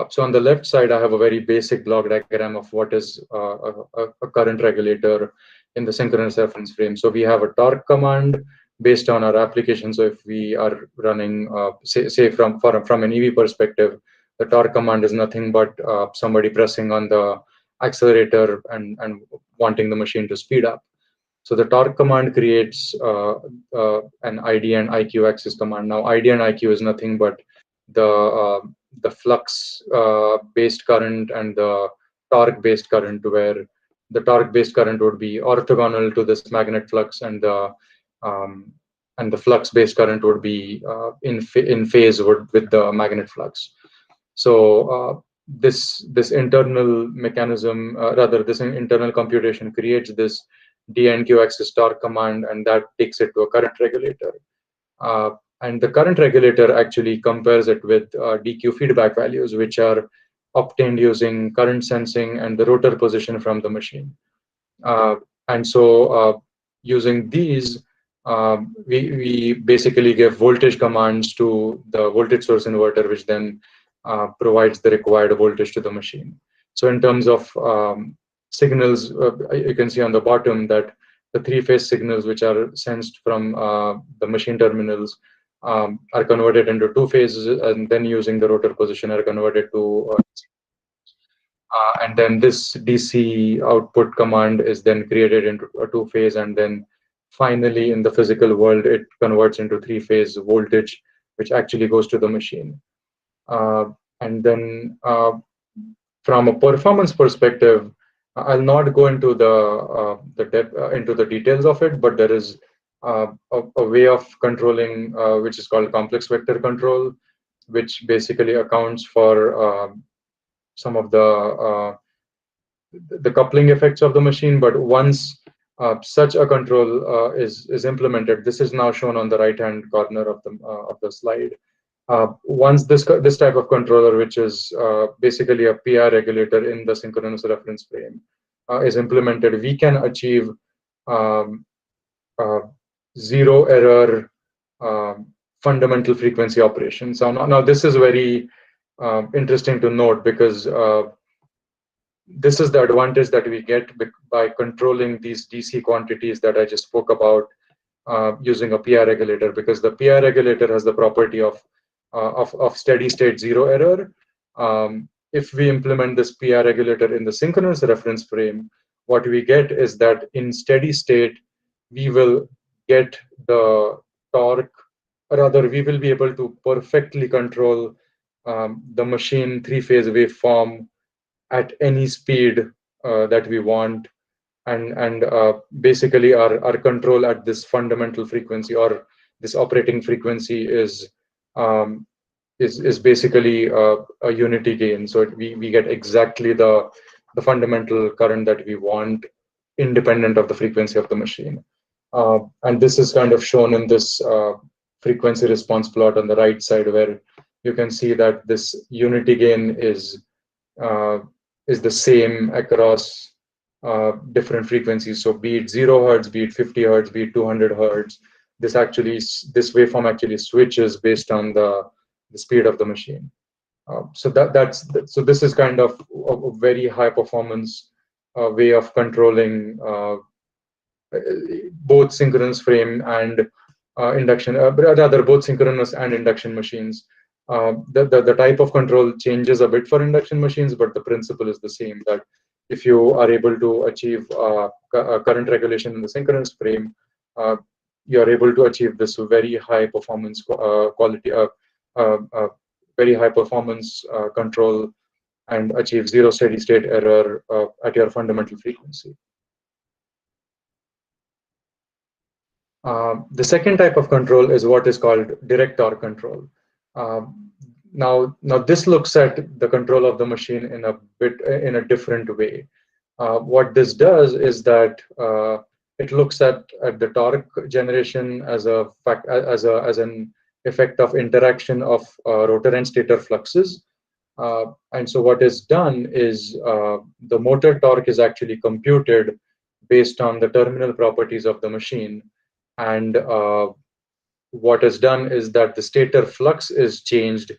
So on the left side, I have a very basic block diagram of what is a current regulator in the synchronous reference frame. So we have a torque command based on our application. So if we are running, say from an EV perspective, the torque command is nothing but somebody pressing on the accelerator and wanting the machine to speed up. So the torque command creates an ID and IQ axis command. Now ID and IQ is nothing but the flux based current and the torque based current, where the torque based current would be orthogonal to this magnet flux, um, and the flux based current would be in phase with the magnet flux. So this internal mechanism, rather this internal computation creates this DNQ axis torque command, and that takes it to a current regulator. And the current regulator actually compares it with DQ feedback values, which are obtained using current sensing and the rotor position from the machine. Uh, and so using these, we basically give voltage commands to the voltage source inverter, which then provides the required voltage to the machine. So in terms of signals, you can see on the bottom that the three-phase signals which are sensed from the machine terminals are converted into two phases, and then using the rotor position are converted to and then this DC output command is then created into a two-phase, and then finally in the physical world, it converts into three-phase voltage, which actually goes to the machine. And then from a performance perspective, I'll not go into into the details of it, but there is a way of controlling which is called complex vector control, which basically accounts for some of the coupling effects of the machine. But once such a control is implemented, this is now shown on the right hand corner of the slide. Once this type of controller, which is basically a PI regulator in the synchronous reference frame, is implemented, we can achieve um, zero error fundamental frequency operations. So now this is very interesting to note, because this is the advantage that we get by controlling these DC quantities that I just spoke about using a PI regulator, because the PI regulator has the property of steady state zero error. If we implement this PI regulator in the synchronous reference frame, what we get is that in steady state, we will get the torque, rather we will be able to perfectly control the machine three-phase waveform at any speed that we want, and basically our control at this fundamental frequency, or this operating frequency, is basically a unity gain. So we get exactly the fundamental current that we want, independent of the frequency of the machine. And this is kind of shown in this frequency response plot on the right side, where you can see that this unity gain is the same across different frequencies. So be it 0 hertz, be it 50 hertz, be it 200 hertz, this waveform actually switches based on the speed of the machine. So this is kind of a very high performance way of controlling both synchronous frame and induction, rather both synchronous and induction machines. The type of control changes a bit for induction machines, but the principle is the same, that if you are able to achieve current regulation in the synchronous frame, you are able to achieve this very high performance quality, very high performance control, and achieve zero steady state error at your fundamental frequency. The second type of control is what is called direct torque control. Now this looks at the control of the machine in a different way. What this does is that it looks at the torque generation as an effect of interaction of rotor and stator fluxes. And so what is done is the motor torque is actually computed based on the terminal properties of the machine. And what is done is that the stator flux is changed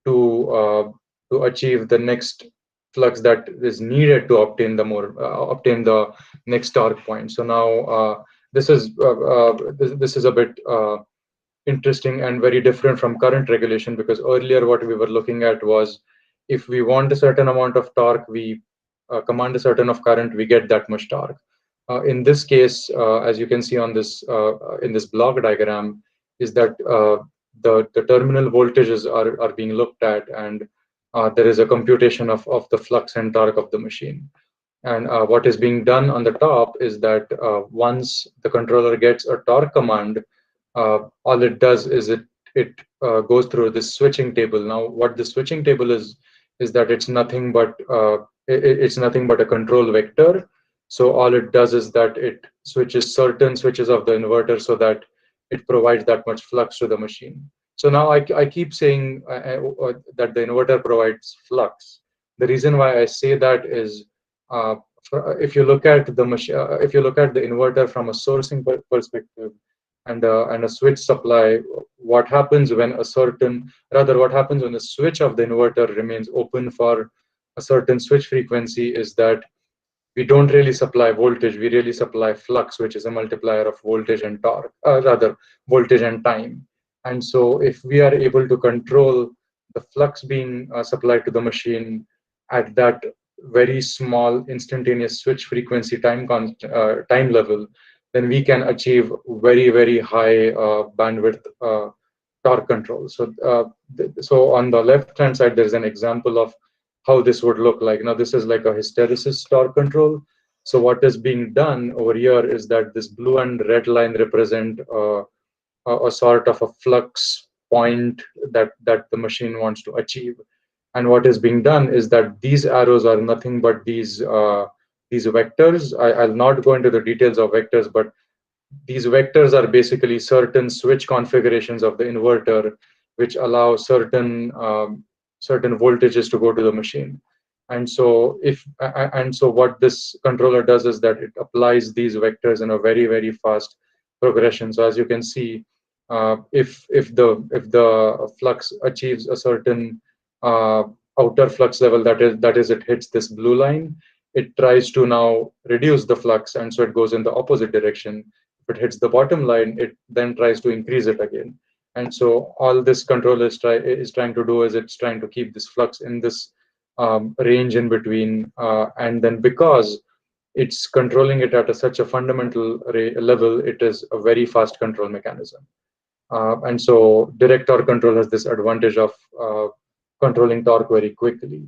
to achieve the next flux that is needed to obtain the next torque point. So now this is a bit interesting and very different from current regulation, because earlier what we were looking at was, if we want a certain amount of torque, we command a certain of current, we get that much torque. In this case, as you can see on this in this block diagram, is that the terminal voltages are being looked at, and there is a computation of the flux and torque of the machine. And what is being done on the top is that once the controller gets a torque command, all it does is it goes through this switching table. Now, what the switching table is that it's nothing but a control vector. So all it does is that it switches certain switches of the inverter so that it provides that much flux to the machine. So now I keep saying that the inverter provides flux. The reason why I say that is, if you look at the inverter from a sourcing perspective and a switch supply, what happens when the switch of the inverter remains open for a certain switch frequency is that we don't really supply voltage, we really supply flux, which is a multiplier of voltage and torque, voltage and time. And so if we are able to control the flux being supplied to the machine at that very small instantaneous switch frequency time level, then we can achieve very, very high bandwidth torque control. So on the left-hand side, there's an example of how this would look like. Now, this is like a hysteresis torque control. So what is being done over here is that this blue and red line represent a sort of a flux point that the machine wants to achieve. And what is being done is that these arrows are nothing but these vectors. I'll not go into the details of vectors, but these vectors are basically certain switch configurations of the inverter, which allow certain voltages to go to the machine. And so what this controller does is that it applies these vectors in a very, very fast progression. So as you can see, if the flux achieves a certain outer flux level, that is it hits this blue line, it tries to now reduce the flux, and so it goes in the opposite direction. If it hits the bottom line, it then tries to increase it again. And so all this controller is trying to do is it's trying to keep this flux in this range in between, and then because it's controlling it at such a fundamental level, it is a very fast control mechanism. And so direct torque control has this advantage of controlling torque very quickly.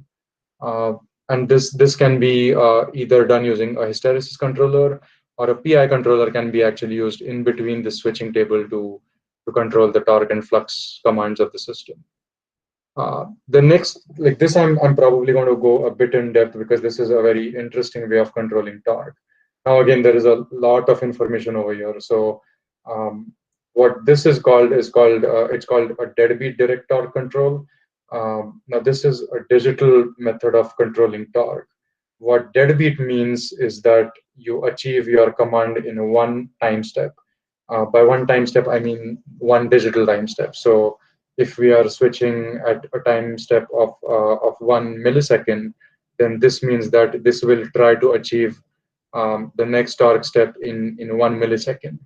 And this can be either done using a hysteresis controller, or a PI controller can be actually used in between the switching table to control the torque and flux commands of the system. The next, like this, I'm probably going to go a bit in depth because this is a very interesting way of controlling torque. Now, again, there is a lot of information over here. So what this is called it's called a deadbeat direct torque control. Now, this is a digital method of controlling torque. What deadbeat means is that you achieve your command in one time step. By one time step, I mean one digital time step. So if we are switching at a time step of 1 millisecond, then this means that this will try to achieve the next torque step in 1 millisecond.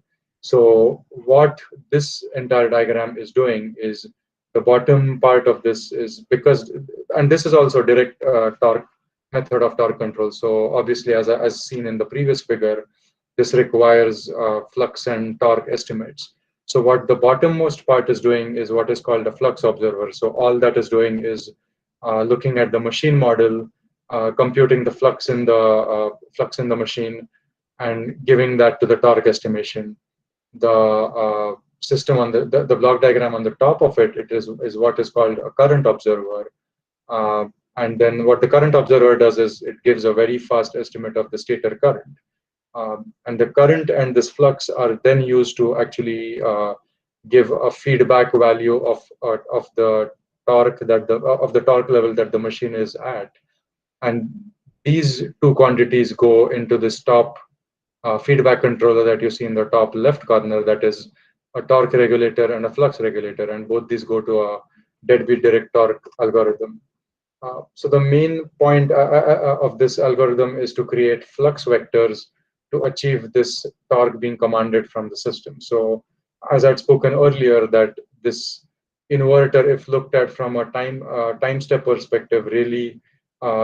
So what this entire diagram is doing is the bottom part of this is because, and this is also direct torque method of torque control. So obviously, as seen in the previous figure, this requires flux and torque estimates. So what the bottommost part is doing is what is called a flux observer. So all that is doing is looking at the machine model, computing the flux in the machine, and giving that to the torque estimation. The system on the block diagram on the top of it is what is called a current observer. Uh, and then what the current observer does is it gives a very fast estimate of the stator current. And the current and this flux are then used to actually give a feedback value of the torque of the torque level that the machine is at. And these two quantities go into this top feedback controller that you see in the top left corner, that is a torque regulator and a flux regulator, and both these go to a deadbeat direct torque algorithm. So the main point of this algorithm is to create flux vectors to achieve this torque being commanded from the system. So as I'd spoken earlier, that this inverter, if looked at from a time step perspective, really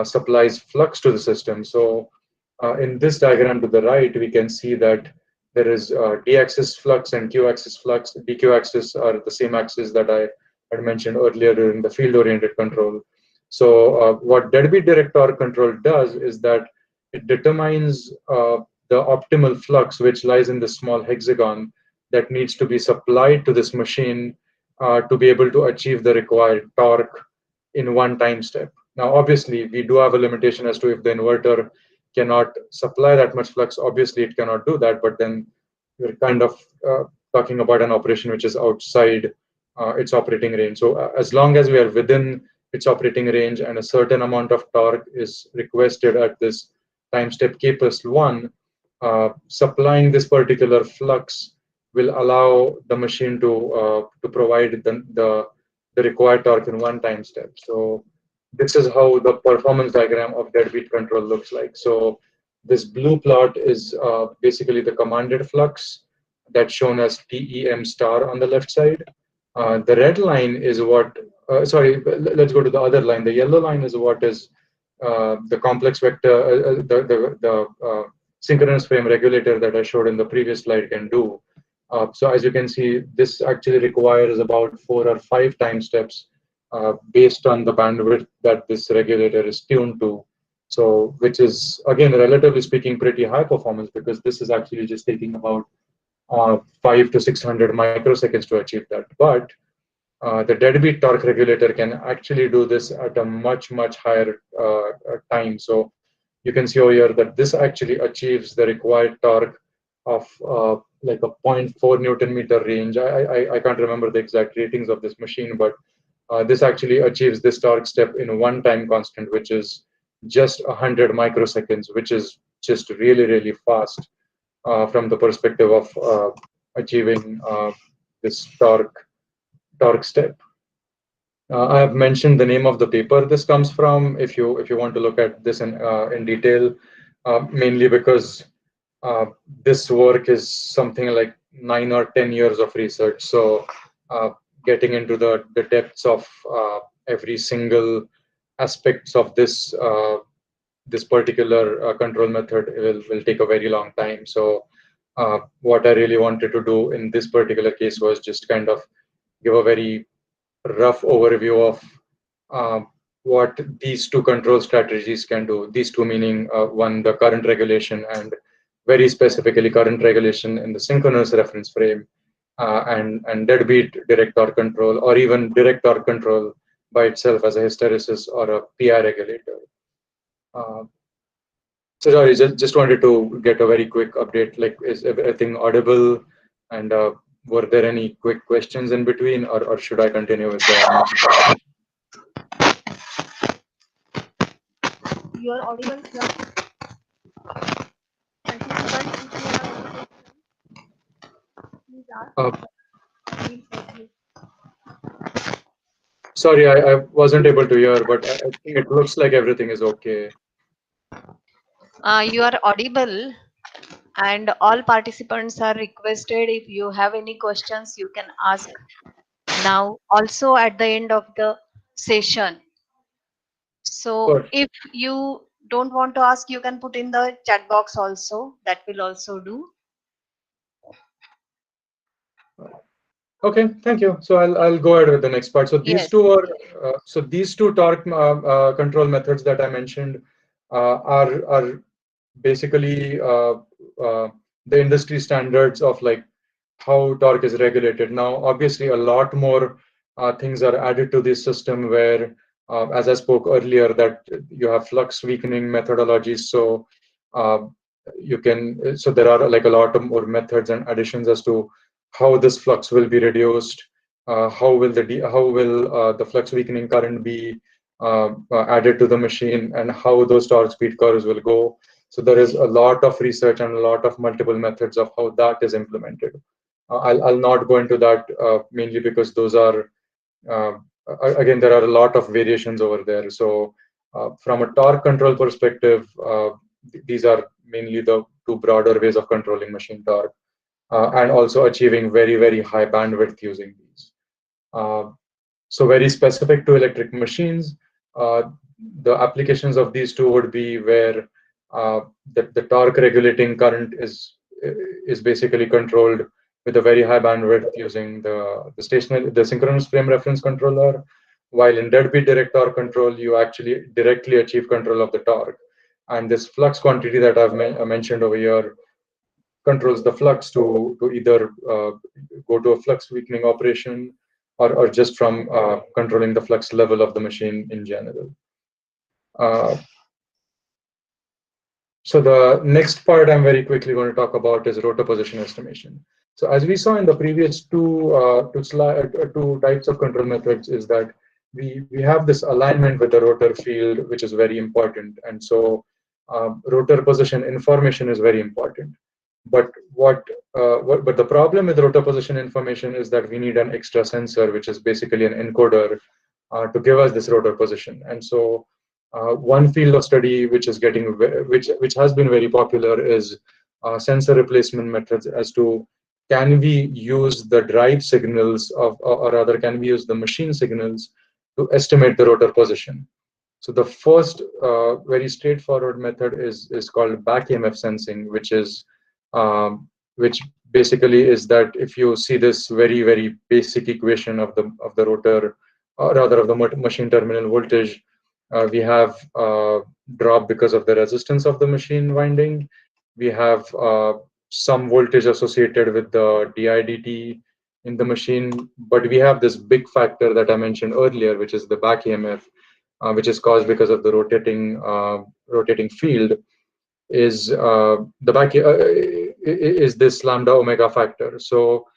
supplies flux to the system. So in this diagram to the right, we can see that there is d-axis flux and q-axis flux. dq-axis are the same axis that I had mentioned earlier in the field-oriented control. So what deadbeat direct torque control does is that it determines the optimal flux, which lies in the small hexagon that needs to be supplied to this machine to be able to achieve the required torque in one time step. Now, obviously, we do have a limitation as to if the inverter cannot supply that much flux. Obviously, it cannot do that, but then we're kind of talking about an operation which is outside its operating range. So as long as we are within its operating range and a certain amount of torque is requested at this time step k plus 1, supplying this particular flux will allow the machine to provide the required torque in one time step. So this is how the performance diagram of deadbeat control looks like. So this blue plot is basically the commanded flux that's shown as TEM star on the left side. The red line is what, sorry, let's go to the other line. The yellow line is what is the complex vector, the synchronous frame regulator that I showed in the previous slide can do. So as you can see, this actually requires about 4 or 5 time steps based on the bandwidth that this regulator is tuned to. So, which is, again, relatively speaking, pretty high performance, because this is actually just taking about 5 to 600 microseconds to achieve that. But the deadbeat torque regulator can actually do this at a much higher time. So you can see over here that this actually achieves the required torque of like a zero 0.4 Newton meter range. I can't remember the exact ratings of this machine, but this actually achieves this torque step in one time constant, which is just 100 microseconds, which is just really fast from the perspective of achieving this torque step. I have mentioned the name of the paper this comes from. If you want to look at this in detail, mainly because this work is something like 9 or 10 years of research. So getting into the depths of every single aspects of this particular control method will take a very long time. So what I really wanted to do in this particular case was just kind of give a very rough overview of what these two control strategies can do. These two meaning one, the current regulation, and very specifically current regulation in the synchronous reference frame, and deadbeat direct torque control, or even direct torque control by itself as a hysteresis or a PI regulator. Uh, so sorry, just wanted to get a very quick update. Like, is everything audible? And were there any quick questions in between, or should I continue with the? You are audible, sir. Participants, if you have any questions, ask, Uh, we'll help you. Sorry, I wasn't able to hear, but I think it looks like everything is okay. You are audible, and all participants are requested. If you have any questions, you can ask now. Also, at the end of the session. So, But if you don't want to ask, you can put in the chat box also. That will also do. okay, thank you. So I'll go ahead with the next part. So these Yes. two are these two torque control methods that I mentioned are basically the industry standards of like how torque is regulated. Now, obviously, a lot more things are added to this system where, as I spoke earlier, that you have flux weakening methodologies. So uh, so there are like a lot of more methods and additions as to how this flux will be reduced, how will the flux weakening current be added to the machine, and how those torque speed curves will go. So there is a lot of research and a lot of multiple methods of how that is implemented. I'll not go into that mainly because those are, uh, again, there are a lot of variations over there. So from a torque control perspective, these are mainly the two broader ways of controlling machine torque and also achieving very, very high bandwidth using these. Uh, so very specific to electric machines, uh, the applications of these two would be where the torque regulating current is basically controlled with a very high bandwidth using the synchronous frame reference controller, while in deadbeat direct torque control, you actually directly achieve control of the torque. And this flux quantity that I've mentioned over here controls the flux to either go to a flux weakening operation or just from controlling the flux level of the machine in general. Uh, so the next part I'm very quickly going to talk about is rotor position estimation. So as we saw in the previous two types of control methods is that we have this alignment with the rotor field, which is very important. And so rotor position information is very important. But but the problem with rotor position information is that we need an extra sensor, which is basically an encoder to give us this rotor position. And so one field of study which is which has been very popular is sensor replacement methods as to can we use the drive signals or rather can we use the machine signals to estimate the rotor position. So the first very straightforward method is called back EMF sensing, which basically is that if you see this very basic equation of the rotor, or rather of the machine terminal voltage, we have drop because of the resistance of the machine winding. We have some voltage associated with the DIDT in the machine, but we have this big factor that I mentioned earlier, which is the back EMF, which is caused because of the rotating field. Is the back is this lambda omega factor. So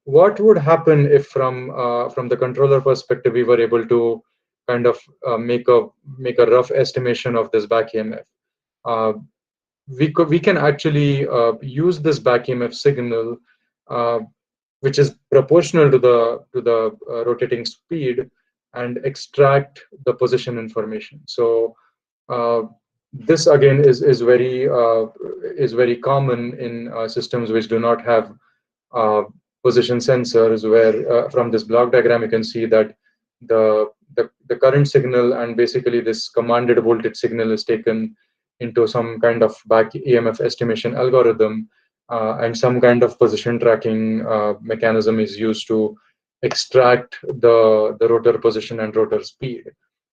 what would happen if from the controller perspective we were able to kind of make a rough estimation of this back EMF? Uh, we can actually use this back EMF signal, uh, which is proportional to the rotating speed, and extract the position information. So uh, this again is very common in systems which do not have uh, position sensors, where from this block diagram you can see that the current signal and basically this commanded voltage signal is taken into some kind of back EMF estimation algorithm, and some kind of position tracking mechanism is used to extract the rotor position and rotor speed.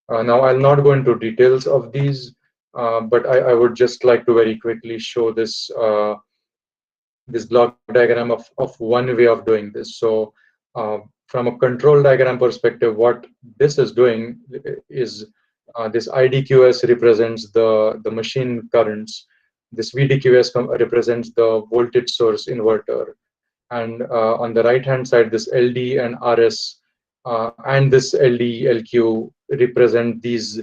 Now, I'll not go into details of these, but I would just like to very quickly show this block diagram of one way of doing this. So from a control diagram perspective, what this is doing is this IDQS represents the machine currents. This VDQS represents the voltage source inverter. And on the right hand side, this LD and RS and this LD, LQ represent these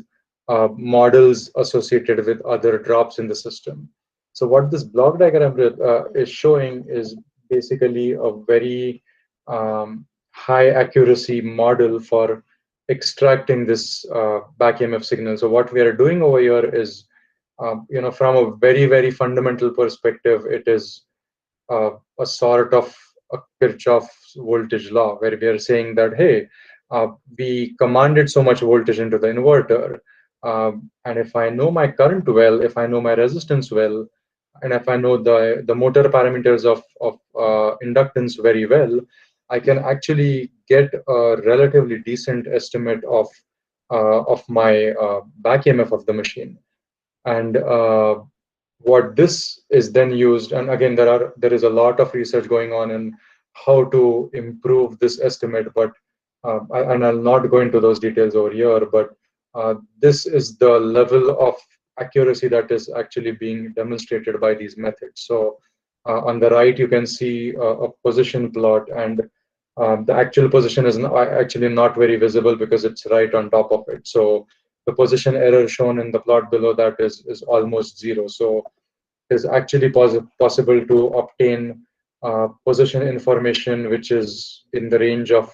models associated with other drops in the system. So what this block diagram is showing is basically a very high accuracy model for extracting this back EMF signal. So what we are doing over here is, from a very fundamental perspective, it is a sort of a Kirchhoff's voltage law, where we are saying that, hey, we commanded so much voltage into the inverter, and if I know my current well, if I know my resistance well, and if I know the motor parameters of inductance very well, I can actually get a relatively decent estimate of my back EMF of the machine. And what this is then used, and again, there is a lot of research going on in how to improve this estimate, but and I'll not go into those details over here, but this is the level of accuracy that is actually being demonstrated by these methods. So on the right, you can see a position plot, and the actual position is actually not very visible because it's right on top of it. So the position error shown in the plot below that is almost zero. So it is actually possible to obtain position information which is in the range of,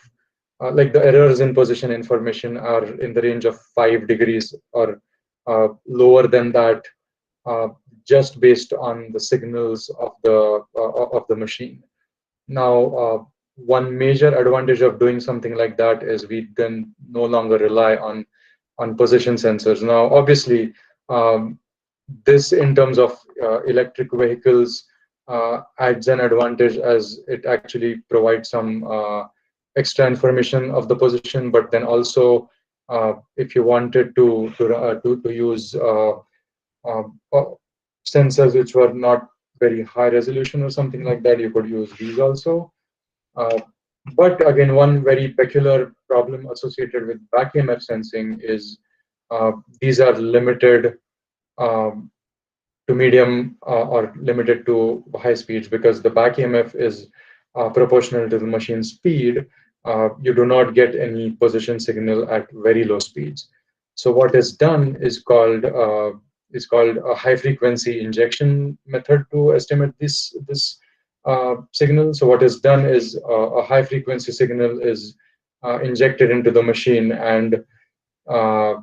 like the errors in position information are in the range of 5 degrees or lower than that, uh, just based on the signals of the machine. Now, one major advantage of doing something like that is we then no longer rely on position sensors. Now, obviously, um, this in terms of electric vehicles adds an advantage, as it actually provides some extra information of the position. But then also, if you wanted to use sensors which were not very high resolution or something like that, you could use these also. Uh, but again, one very peculiar problem associated with back EMF sensing is these are limited um, to medium or limited to high speeds, because the back EMF is proportional to the machine speed. You do not get any position signal at very low speeds. So what is done is called a high frequency injection method to estimate this signal. So what is done is a high frequency signal is injected into the machine, and uh,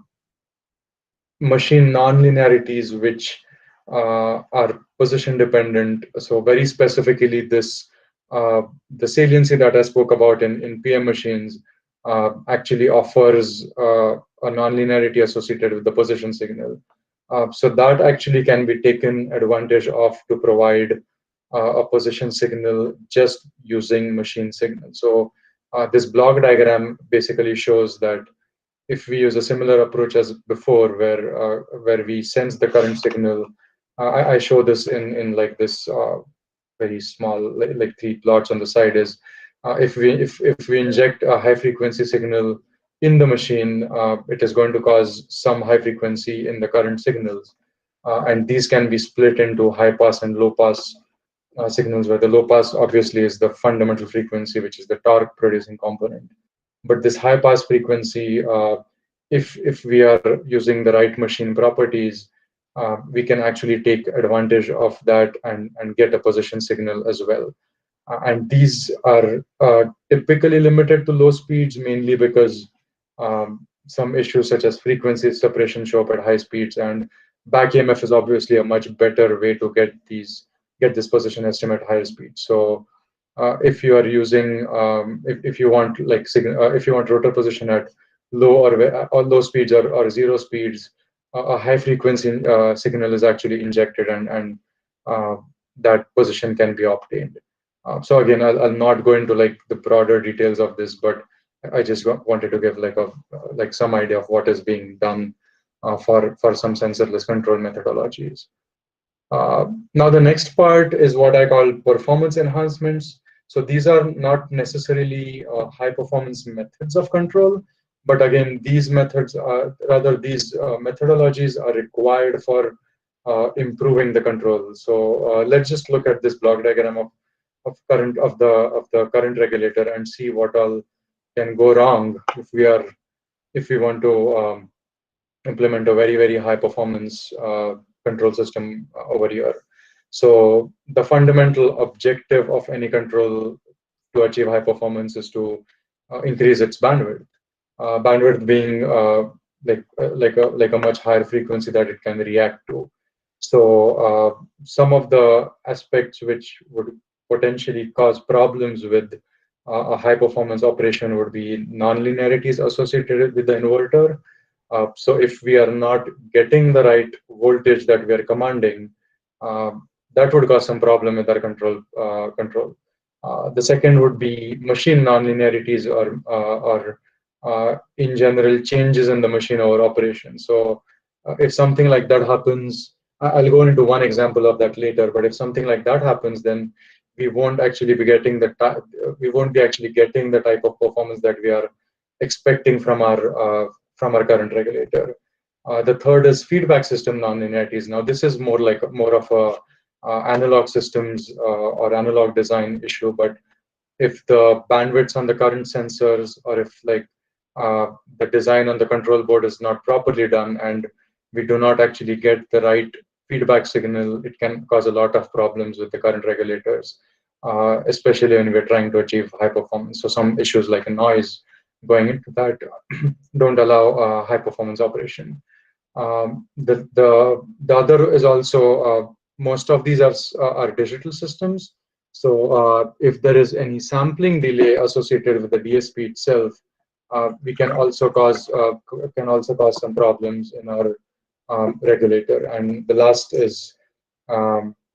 machine nonlinearities which are position dependent. So very specifically, this the saliency that I spoke about in PM machines actually offers a nonlinearity associated with the position signal. So that actually can be taken advantage of to provide a position signal just using machine signal. So this block diagram basically shows that if we use a similar approach as before, where we sense the current signal, I show this in like this very small, like 3 plots on the side, is if we inject a high frequency signal in the machine, it is going to cause some high frequency in the current signals, and these can be split into high pass and low pass signals, where the low pass obviously is the fundamental frequency, which is the torque producing component. But this high pass frequency, if we are using the right machine properties, we can actually take advantage of that and get a position signal as well. And these are typically limited to low speeds, mainly because some issues such as frequency separation show up at high speeds, and back EMF is obviously a much better way to get this position estimate at higher speeds. So if you are using if you want if you want rotor position at low or low speeds or zero speeds, a high frequency signal is actually injected, and uh, that position can be obtained. So again, I'll not go into like the broader details of this, but I just wanted to give like some idea of what is being done for some sensorless control methodologies. Now, the next part is what I call performance enhancements. So these are not necessarily high performance methods of control, but again, these methods are rather these methodologies are required for improving the control. So let's just look at this block diagram of the current regulator and see what all can go wrong if we want to implement a very high performance control system over here. So the fundamental objective of any control to achieve high performance is to increase its bandwidth. Bandwidth being like a much higher frequency that it can react to. So some of the aspects which would potentially cause problems with a high performance operation would be nonlinearities associated with the inverter. So if we are not getting the right voltage that we are commanding, uh, that would cause some problem with our control. The second would be machine nonlinearities or in general changes in the machine over operation. So if something like that happens, I'll go into one example of that later. But if something like that happens, then we won't actually be getting we won't be actually getting the type of performance that we are expecting from our current regulator. The third is feedback system nonlinearities. Now, this is more of a analog systems or analog design issue. But if the bandwidths on the current sensors, or if the design on the control board is not properly done, and we do not actually get the right feedback signal, it can cause a lot of problems with the current regulators, especially when we're trying to achieve high performance. So some issues like a noise going into that don't allow high performance operation. The other is also most of these are digital systems. So if there is any sampling delay associated with the DSP itself, we can also cause some problems in our regulator. And the last is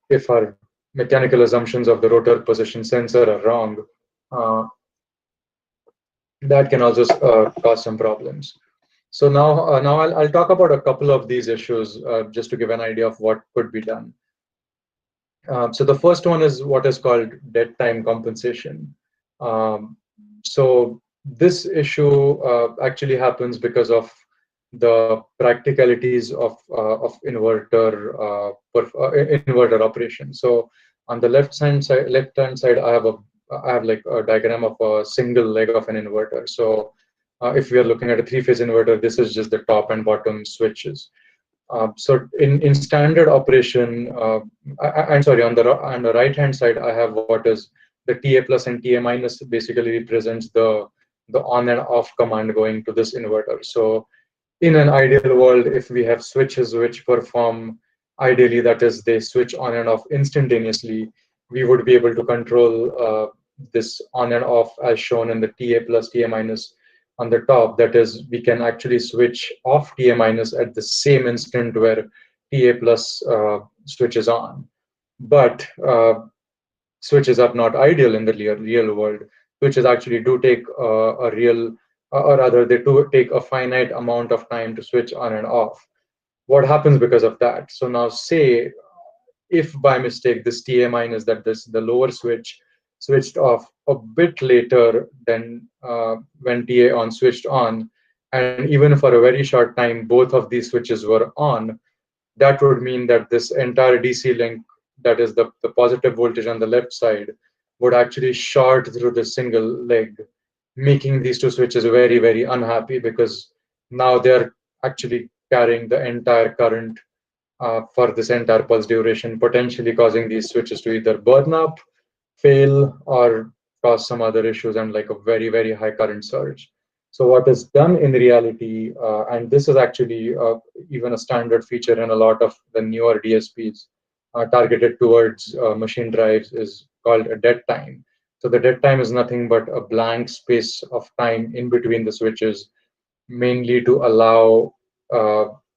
if our mechanical assumptions of the rotor position sensor are wrong, uh, that can also cause some problems. So now I'll talk about a couple of these issues just to give an idea of what could be done. So the first one is what is called dead time compensation. So this issue actually happens because of the practicalities of inverter operation. So on the left hand side, I have like a diagram of a single leg of an inverter. So if we are looking at a three-phase inverter, this is just the top and bottom switches. So in standard operation, I'm sorry, on the right hand side, I have what is the TA plus and TA minus basically represents the on and off command going to this inverter. So in an ideal world, if we have switches which perform ideally, that is, they switch on and off instantaneously, we would be able to control this on and off as shown in the TA plus TA minus on the top. That is, we can actually switch off TA minus at the same instant where TA plus switches on. But switches are not ideal in the real world. Switches actually do take a real, or rather, they do take a finite amount of time to switch on and off. What happens because of that? So now, say if by mistake this TA minus, that the lower switch switched off a bit later than when TA on switched on, and even for a very short time both of these switches were on, that would mean that this entire DC link, that is the positive voltage on the left side, would actually short through the single leg, making these two switches very, very unhappy, because now they're actually carrying the entire current for this entire pulse duration, potentially causing these switches to either burn up, fail, or cause some other issues and like a very, very high current surge. So what is done in reality, and this is actually even a standard feature in a lot of the newer DSPs targeted towards machine drives, is called a dead time. So the dead time is nothing but a blank space of time in between the switches, mainly to allow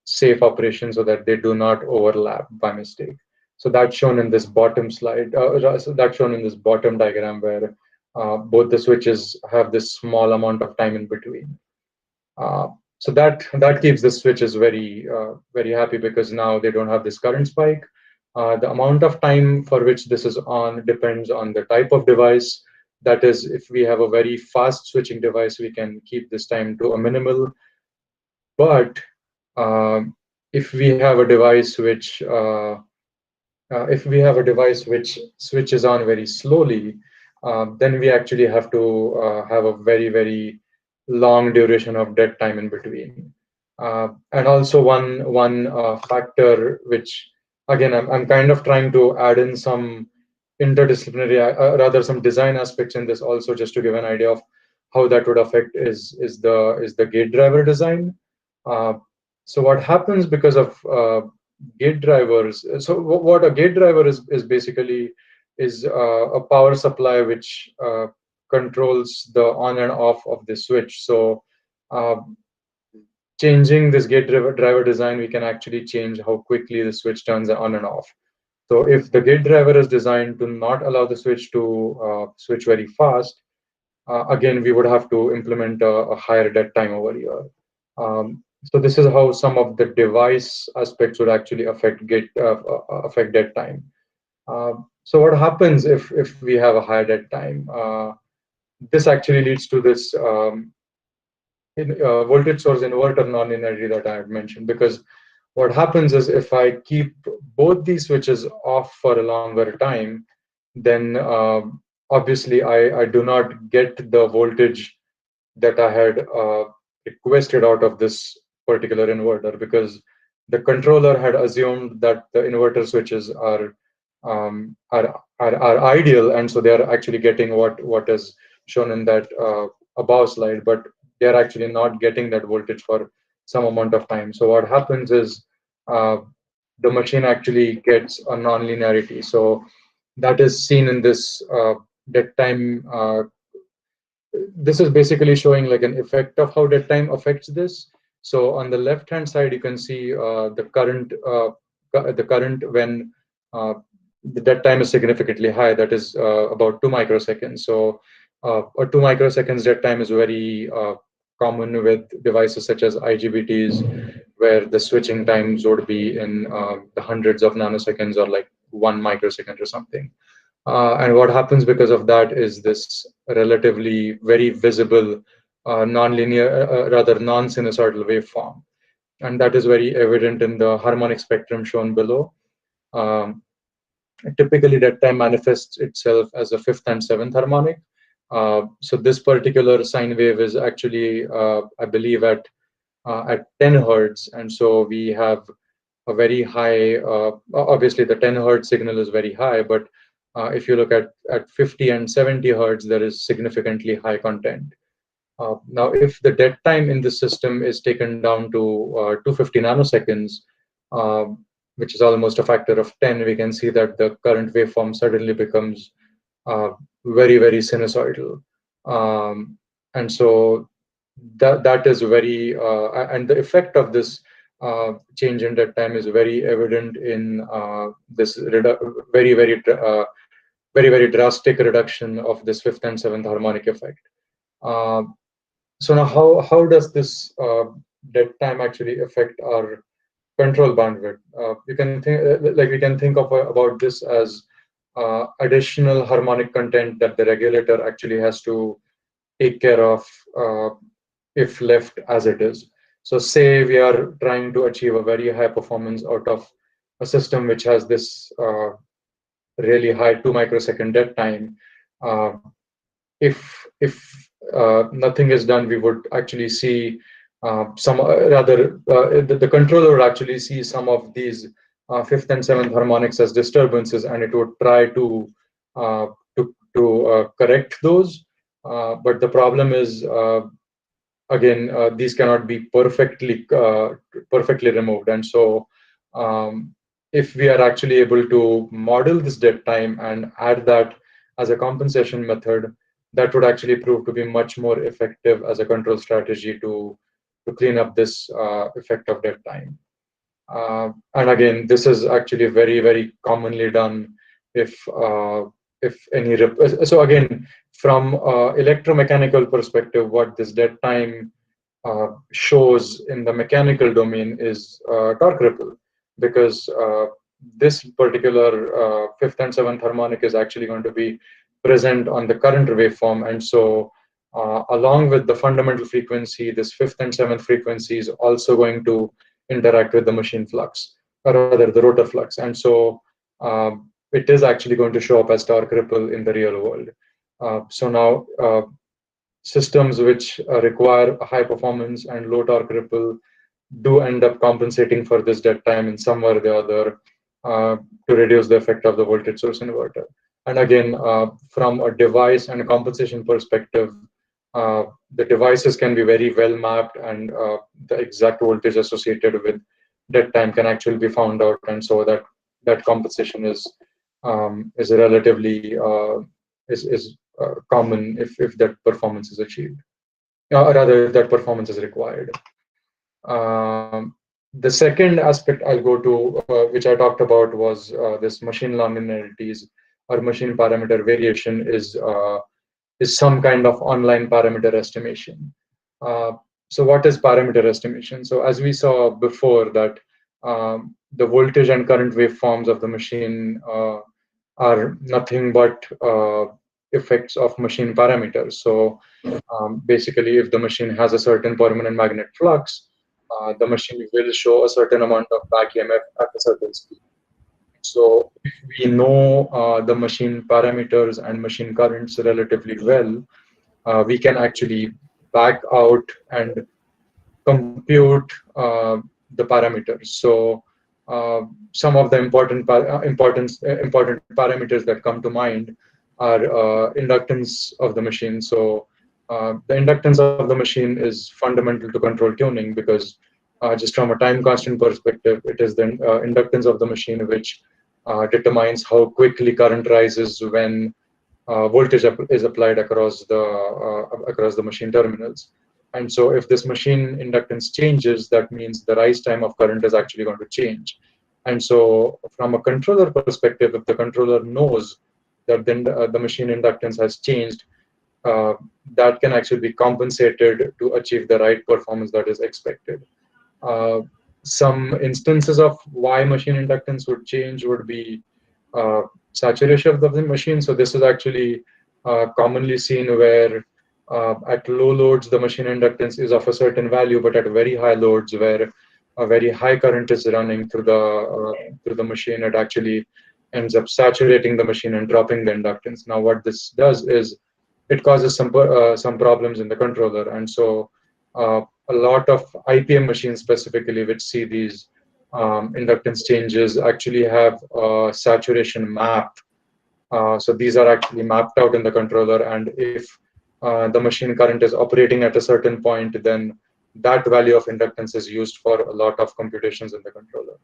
safe operation so that they do not overlap by mistake. So that's shown in this bottom slide. So that's shown in this bottom diagram where both the switches have this small amount of time in between. So that keeps the switches very happy, because now they don't have this current spike. The amount of time for which this is on depends on the type of device. That is, if we have a very fast switching device, we can keep this time to a minimal. But if we have a device which switches on very slowly, then we actually have to have a very, very long duration of dead time in between. And also one factor which again, I'm kind of trying to add in some interdisciplinary, rather some design aspects in this also, just to give an idea of how that would affect is the gate driver design. Uh, so what happens because of gate drivers? So what a gate driver is basically is a power supply which controls the on and off of the switch. So uh, changing this gate driver design, we can actually change how quickly the switch turns on and off. So if the gate driver is designed to not allow the switch to switch very fast, again, we would have to implement a higher dead time over here. So this is how some of the device aspects would actually affect dead time. So what happens if we have a higher dead time? This actually leads to this voltage source inverter nonlinearity that I had mentioned, because what happens is if I keep both these switches off for a longer time, then obviously I do not get the voltage that I had requested out of this particular inverter, because the controller had assumed that the inverter switches are ideal, and so they are actually getting what is shown in that above slide, but they are actually not getting that voltage for some amount of time. So what happens is uh, the machine actually gets a non-linearity. So that is seen in this dead time. This is basically showing like an effect of how dead time affects this. So on the left hand side, you can see the current when the dead time is significantly high, that is about 2 microseconds. So a 2 microseconds dead time is very common with devices such as IGBTs, where the switching times would be in the hundreds of nanoseconds or like 1 microsecond or something. And what happens because of that is this relatively very visible nonlinear, rather non-sinusoidal waveform. And that is very evident in the harmonic spectrum shown below. Um, Typically, that time manifests itself as a fifth and seventh harmonic. So this particular sine wave is actually, I believe, at 10 hertz, and so we have a very high. Obviously, the 10 hertz signal is very high, but if you look at 50 and 70 hertz, there is significantly high content. Now, if the dead time in the system is taken down to 250 nanoseconds, uh, which is almost a factor of 10, we can see that the current waveform suddenly becomes uh, very, very sinusoidal. And so that is very, and the effect of this change in dead time is very evident in this very drastic reduction of this fifth and seventh harmonic effect. Uh, so now, how does this dead time actually affect our control bandwidth? You can think like we can think of about this as additional harmonic content that the regulator actually has to take care of if left as it is. So say we are trying to achieve a very high performance out of a system which has this really high 2 microsecond dead time. Uh, if nothing is done, we would actually see some rather the controller would actually see some of these fifth and seventh harmonics as disturbances, and it would try to correct those. But the problem is again these cannot be perfectly removed, and so if we are actually able to model this dead time and add that as a compensation method, that would actually prove to be much more effective as a control strategy to clean up this effect of dead time. And again, this is actually very commonly done if any. So again, from electromechanical perspective, what this dead time shows in the mechanical domain is torque ripple, because this particular fifth and seventh harmonic is actually going to be present on the current waveform, and so along with the fundamental frequency, this fifth and seventh frequency is also going to interact with the machine flux, or rather the rotor flux, and so it is actually going to show up as torque ripple in the real world. So now systems which require high performance and low torque ripple do end up compensating for this dead time in some way or the other. to reduce the effect of the voltage source inverter. And again, from a device and a compensation perspective, the devices can be very well mapped, and the exact voltage associated with dead time can actually be found out, and so that compensation is relatively common if that performance is achieved, or rather if that performance is required. The second aspect I'll go to, which I talked about, was this machine nonlinearities or machine parameter variation is some kind of online parameter estimation. So what is parameter estimation? So as we saw before, that the voltage and current waveforms of the machine are nothing but effects of machine parameters. So basically, if the machine has a certain permanent magnet flux, the machine will show a certain amount of back EMF at a certain speed. So if we know the machine parameters and machine currents relatively well, we can actually back out and compute the parameters. So some of the important parameters that come to mind are inductance of the machine. So the inductance of the machine is fundamental to control tuning, because just from a time constant perspective, it is the inductance of the machine which determines how quickly current rises when voltage is applied across the machine terminals. And so if this machine inductance changes, that means the rise time of current is actually going to change. And so from a controller perspective, if the controller knows that then the machine inductance has changed, that can actually be compensated to achieve the right performance that is expected. Some instances of why machine inductance would change would be saturation of the machine. So this is actually commonly seen where at low loads the machine inductance is of a certain value, but at very high loads where a very high current is running through the machine, it actually ends up saturating the machine and dropping the inductance. Now what this does is it causes some problems in the controller, and so a lot of IPM machines specifically, which see these inductance changes, actually have a saturation map. So these are actually mapped out in the controller, and if the machine current is operating at a certain point, then that value of inductance is used for a lot of computations in the controller.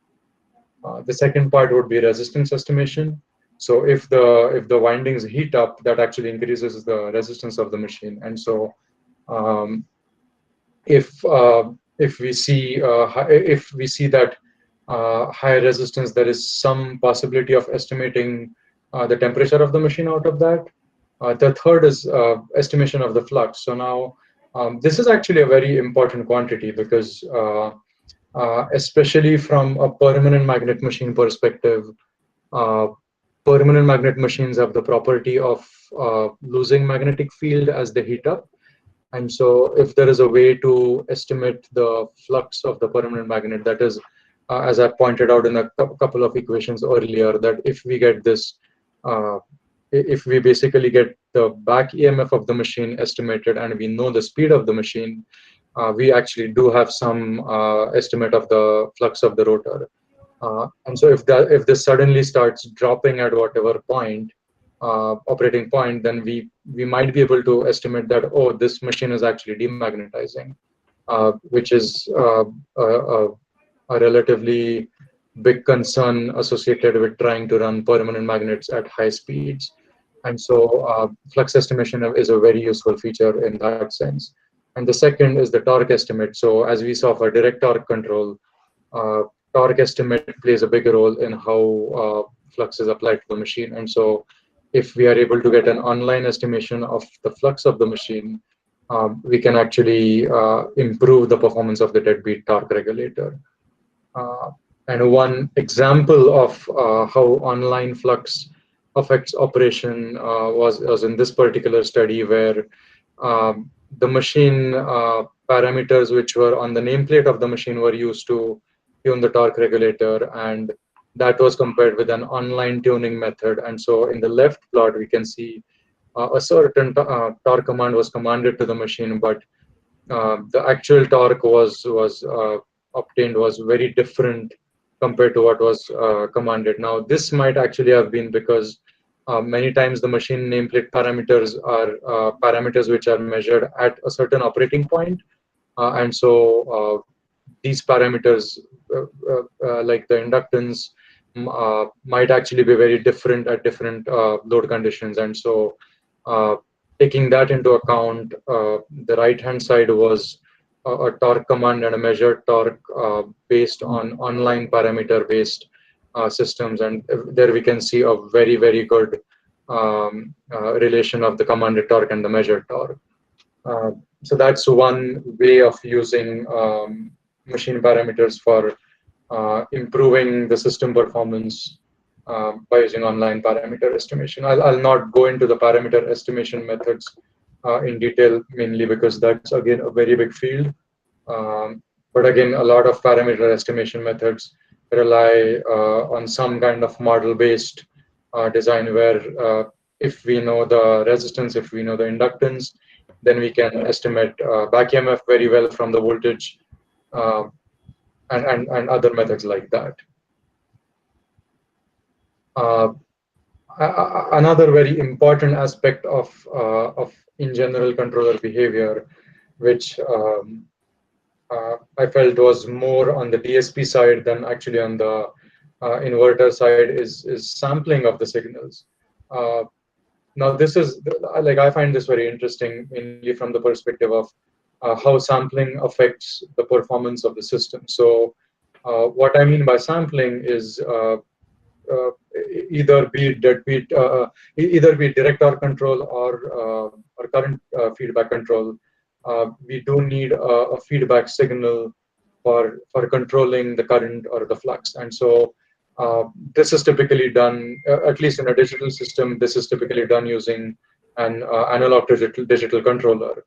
The second part would be resistance estimation. So if the windings heat up, that actually increases the resistance of the machine, and so if we see that high resistance, there is some possibility of estimating the temperature of the machine out of that. The third is estimation of the flux. So now this is actually a very important quantity, because especially from a permanent magnet machine perspective, permanent magnet machines have the property of losing magnetic field as they heat up. And so if there is a way to estimate the flux of the permanent magnet, that is, as I pointed out in a couple of equations earlier, that if we get this, if we basically get the back EMF of the machine estimated and we know the speed of the machine, we actually do have some estimate of the flux of the rotor. And so if this suddenly starts dropping at whatever point, operating point, then we might be able to estimate that, oh, this machine is actually demagnetizing, which is a relatively big concern associated with trying to run permanent magnets at high speeds. And so flux estimation is a very useful feature in that sense. And the second is the torque estimate. So as we saw for direct torque control, torque estimate plays a big role in how flux is applied to the machine. And so if we are able to get an online estimation of the flux of the machine, we can actually improve the performance of the deadbeat torque regulator. And one example of how online flux affects operation was in this particular study, where the machine parameters which were on the nameplate of the machine were used to tune the torque regulator, and that was compared with an online tuning method. And so in the left plot, we can see a certain torque command was commanded to the machine, but the actual torque was obtained was very different compared to what was commanded. Now, this might actually have been because many times the machine nameplate parameters are parameters which are measured at a certain operating point. And so these parameters, like the inductance, might actually be very different at different load conditions. And so taking that into account, the right-hand side was a torque command and a measured torque based on online parameter-based systems. And there we can see a very, very good relation of the commanded torque and the measured torque. So that's one way of using machine parameters for improving the system performance by using online parameter estimation. I'll not go into the parameter estimation methods in detail, mainly because that's again a very big field. But again, a lot of parameter estimation methods rely on some kind of model-based design where if we know the resistance, if we know the inductance, then we can estimate back EMF very well from the voltage uh, and other methods like that. Another very important aspect of in general controller behavior, which I felt was more on the DSP side than actually on the inverter side, is sampling of the signals. Now, this is like I find this very interesting, mainly from the perspective of how sampling affects the performance of the system. So, what I mean by sampling is either be deadbeat, either be direct torque control or current feedback control. We do need a feedback signal for controlling the current or the flux, and so this is typically done, at least in a digital system. This is typically done using an analog to digital controller,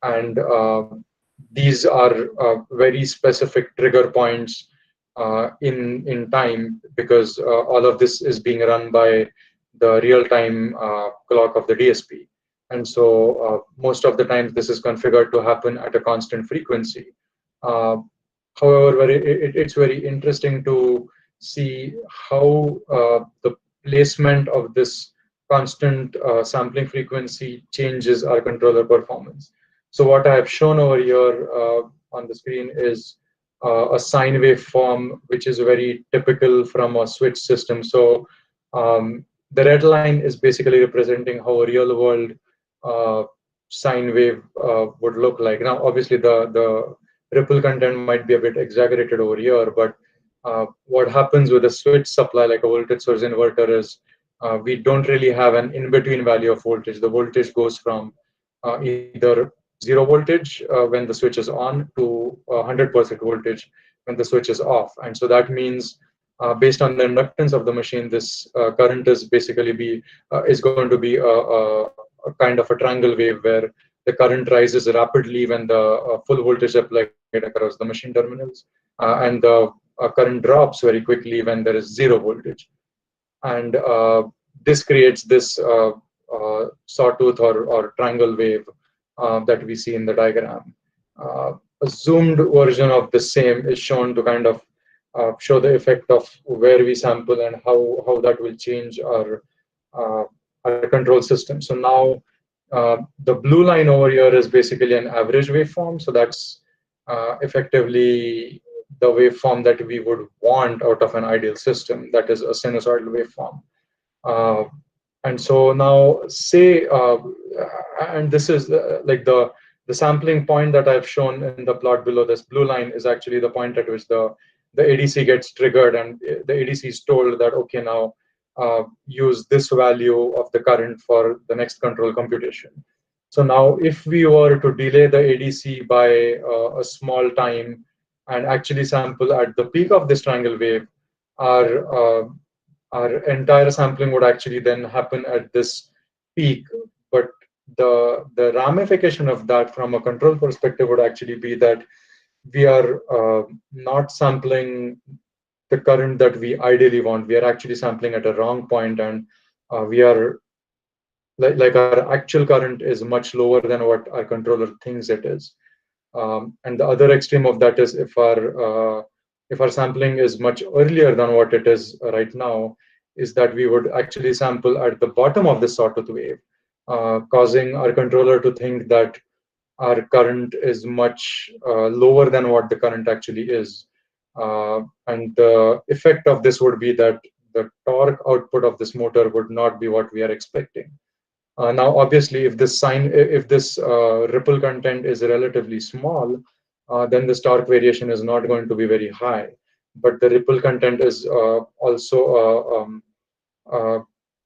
and these are very specific trigger points in time, because all of this is being run by the real-time clock of the DSP. And so most of the times this is configured to happen at a constant frequency. However, it's very interesting to see how the placement of this constant sampling frequency changes our controller performance. So what I have shown over here on the screen is a sine wave form, which is very typical from a switch system. So the red line is basically representing how a real world sine wave would look like. Now, obviously, the ripple content might be a bit exaggerated over here, but what happens with a switch supply like a voltage source inverter is we don't really have an in-between value of voltage. The voltage goes from either 0 voltage when the switch is on to 100% voltage when the switch is off. And so that means based on the inductance of the machine, this current is basically is going to be a kind of a triangle wave where the current rises rapidly when the full voltage applied across the machine terminals, and the current drops very quickly when there is 0 voltage. And this creates this sawtooth or triangle wave that we see in the diagram. A zoomed version of the same is shown to kind of show the effect of where we sample and how that will change our control system. So now the blue line over here is basically an average waveform. So that's effectively the waveform that we would want out of an ideal system, that is a sinusoidal waveform. And so now say, and this is like the sampling point that I've shown in the plot below. This blue line is actually the point at which the ADC gets triggered, and the ADC is told that, okay, now use this value of the current for the next control computation. So now if we were to delay the ADC by a small time and actually sample at the peak of this triangle wave, our entire sampling would actually then happen at this peak. But the ramification of that from a control perspective would actually be that we are not sampling the current that we ideally want. We are actually sampling at a wrong point, and we are like our actual current is much lower than what our controller thinks it is. And the other extreme of that is if our if our sampling is much earlier than what it is right now, is that we would actually sample at the bottom of this sawtooth wave, causing our controller to think that our current is much lower than what the current actually is. And the effect of this would be that the torque output of this motor would not be what we are expecting. Now, obviously, if this ripple content is relatively small, then the torque variation is not going to be very high. But the ripple content is also uh,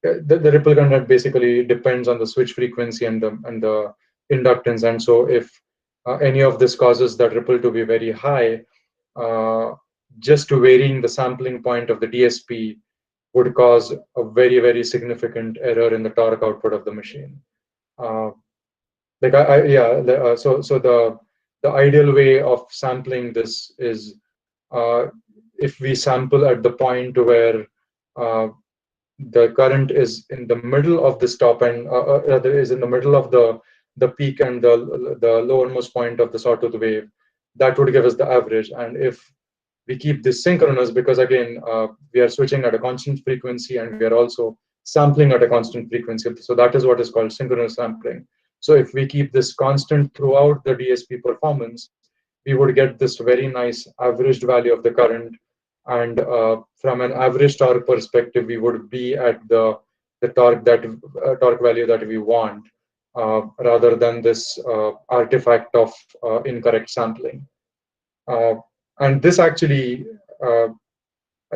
the ripple content basically depends on the switch frequency and the inductance. And so, if any of this causes that ripple to be very high, uh, just to varying the sampling point of the DSP would cause a very significant error in the torque output of the machine. Uh, so the ideal way of sampling this is uh, if we sample at the point where uh, the current is in the middle of the stop and rather is in the middle of the peak and the lowermost point of the sawtooth wave, that would give us the average. And if we keep this synchronous, because again we are switching at a constant frequency and we are also sampling at a constant frequency, so that is what is called synchronous sampling. So if we keep this constant throughout the DSP performance, we would get this very nice averaged value of the current. And from an average torque perspective, we would be at the torque value that we want, rather than this artifact of incorrect sampling. Uh, and this actually, uh,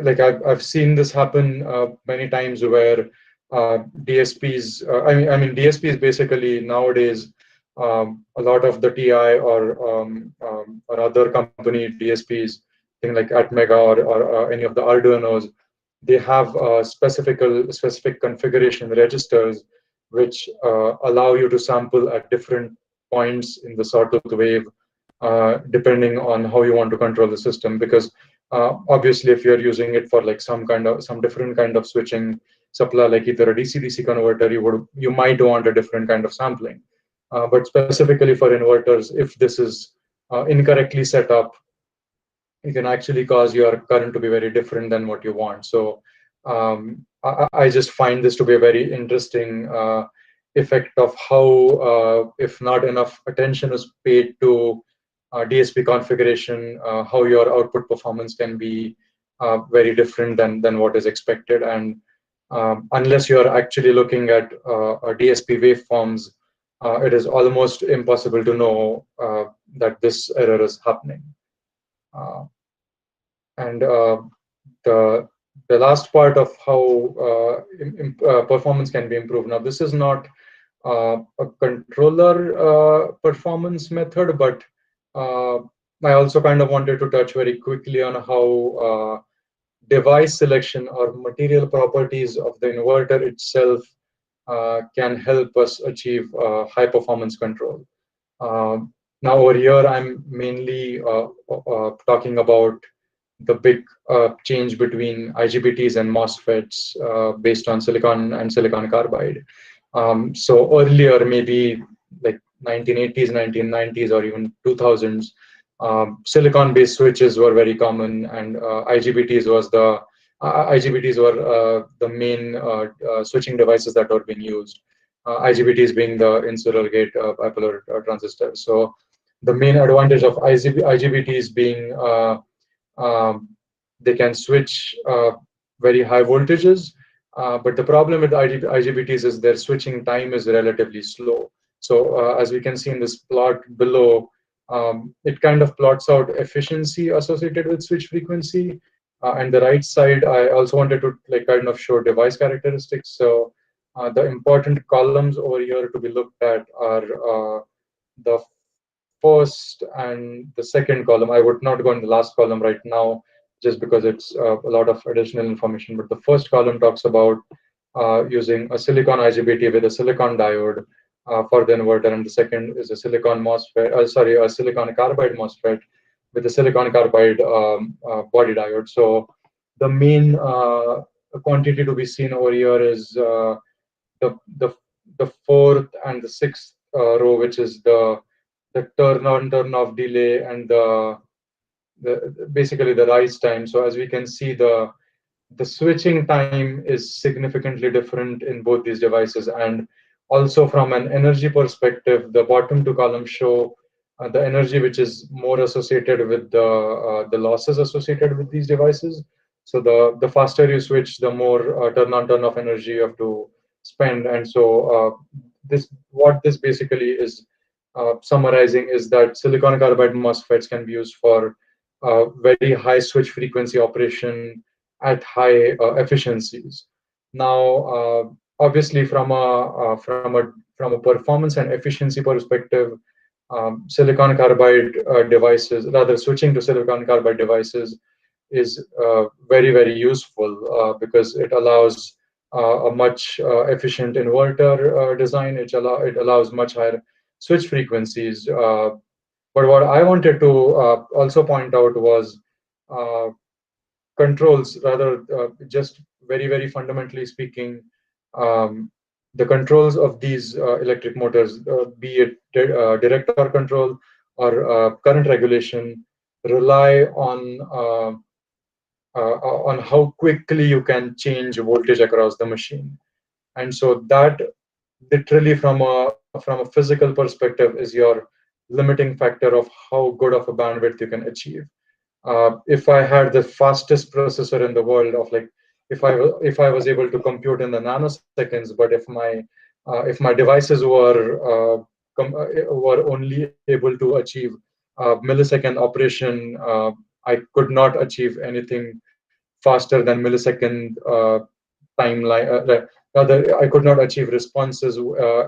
like I've seen this happen many times where DSPs. I mean DSPs basically nowadays, a lot of the TI or other company DSPs, thing like Atmega or any of the Arduinos, they have specific configuration registers which allow you to sample at different points in the sawtooth wave, depending on how you want to control the system. Because obviously, if you're using it for like some different kind of switching supply, like either a DC-DC converter, you might want a different kind of sampling. But specifically for inverters, if this is incorrectly set up, it can actually cause your current to be very different than what you want. So I just find this to be a very interesting effect of how, if not enough attention is paid to DSP configuration, how your output performance can be very different than what is expected. And unless you're actually looking at DSP waveforms, it is almost impossible to know that this error is happening. Uh, and the the last part of how performance can be improved. Now, this is not a controller performance method, but I also kind of wanted to touch very quickly on how device selection or material properties of the inverter itself can help us achieve high performance control. Now over here, I'm mainly talking about the big change between IGBTs and MOSFETs based on silicon and silicon carbide. So earlier, maybe like 1980s, 1990s, or even 2000s, silicon-based switches were very common, and IGBTs were the main switching devices that were being used. IGBTs being the insular gate bipolar transistor. So the main advantage of IGBTs being um, they can switch very high voltages, but the problem with IGBTs is their switching time is relatively slow. So as we can see in this plot below, it kind of plots out efficiency associated with switch frequency. And the right side, I also wanted to like kind of show device characteristics. So the important columns over here to be looked at are the first and the second column. I would not go in the last column right now, just because it's a lot of additional information. But the first column talks about using a silicon IGBT with a silicon diode for the inverter, and the second is a silicon MOSFET. A silicon carbide MOSFET with a silicon carbide body diode. So the main quantity to be seen over here is the the the fourth and the sixth row, which is the turn on turn off delay and basically the rise time. So as we can see, the switching time is significantly different in both these devices. And also from an energy perspective, the bottom two columns show the energy which is more associated with the losses associated with these devices. So the faster you switch, the more turn on turn off energy you have to spend. And so this what this basically is summarizing is that silicon carbide MOSFETs can be used for very high switch frequency operation at high efficiencies. Now, obviously, from a performance and efficiency perspective, silicon carbide devices, rather switching to silicon carbide devices, is very useful because it allows a much efficient inverter design. It allows much higher switch frequencies. But what I wanted to also point out was uh, controls, rather just very fundamentally speaking, um, the controls of these electric motors, be it direct torque control or current regulation, rely on how quickly you can change voltage across the machine. And so that literally from a physical perspective is your limiting factor of how good of a bandwidth you can achieve. If I had the fastest processor in the world of like, if I was able to compute in the nanoseconds, but if my devices were only able to achieve millisecond operation, I could not achieve anything faster than millisecond timeline. Rather, I could not achieve responses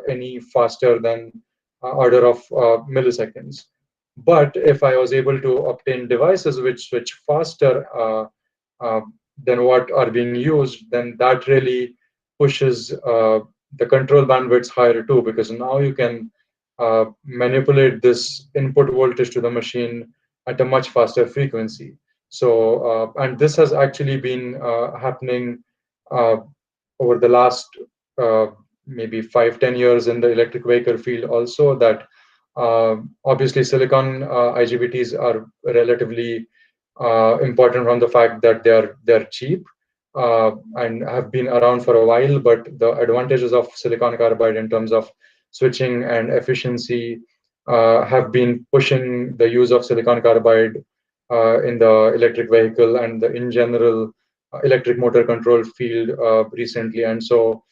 any faster than order of milliseconds. But if I was able to obtain devices which switch faster uh, than what are being used, then that really pushes the control bandwidths higher too, because now you can manipulate this input voltage to the machine at a much faster frequency. So, and this has actually been happening uh, over the last uh, maybe 5-10 years in the electric vehicle field also, that obviously silicon IGBTs are relatively important from the fact that they're cheap and have been around for a while, but the advantages of silicon carbide in terms of switching and efficiency have been pushing the use of silicon carbide in the electric vehicle and in general electric motor control field recently. And so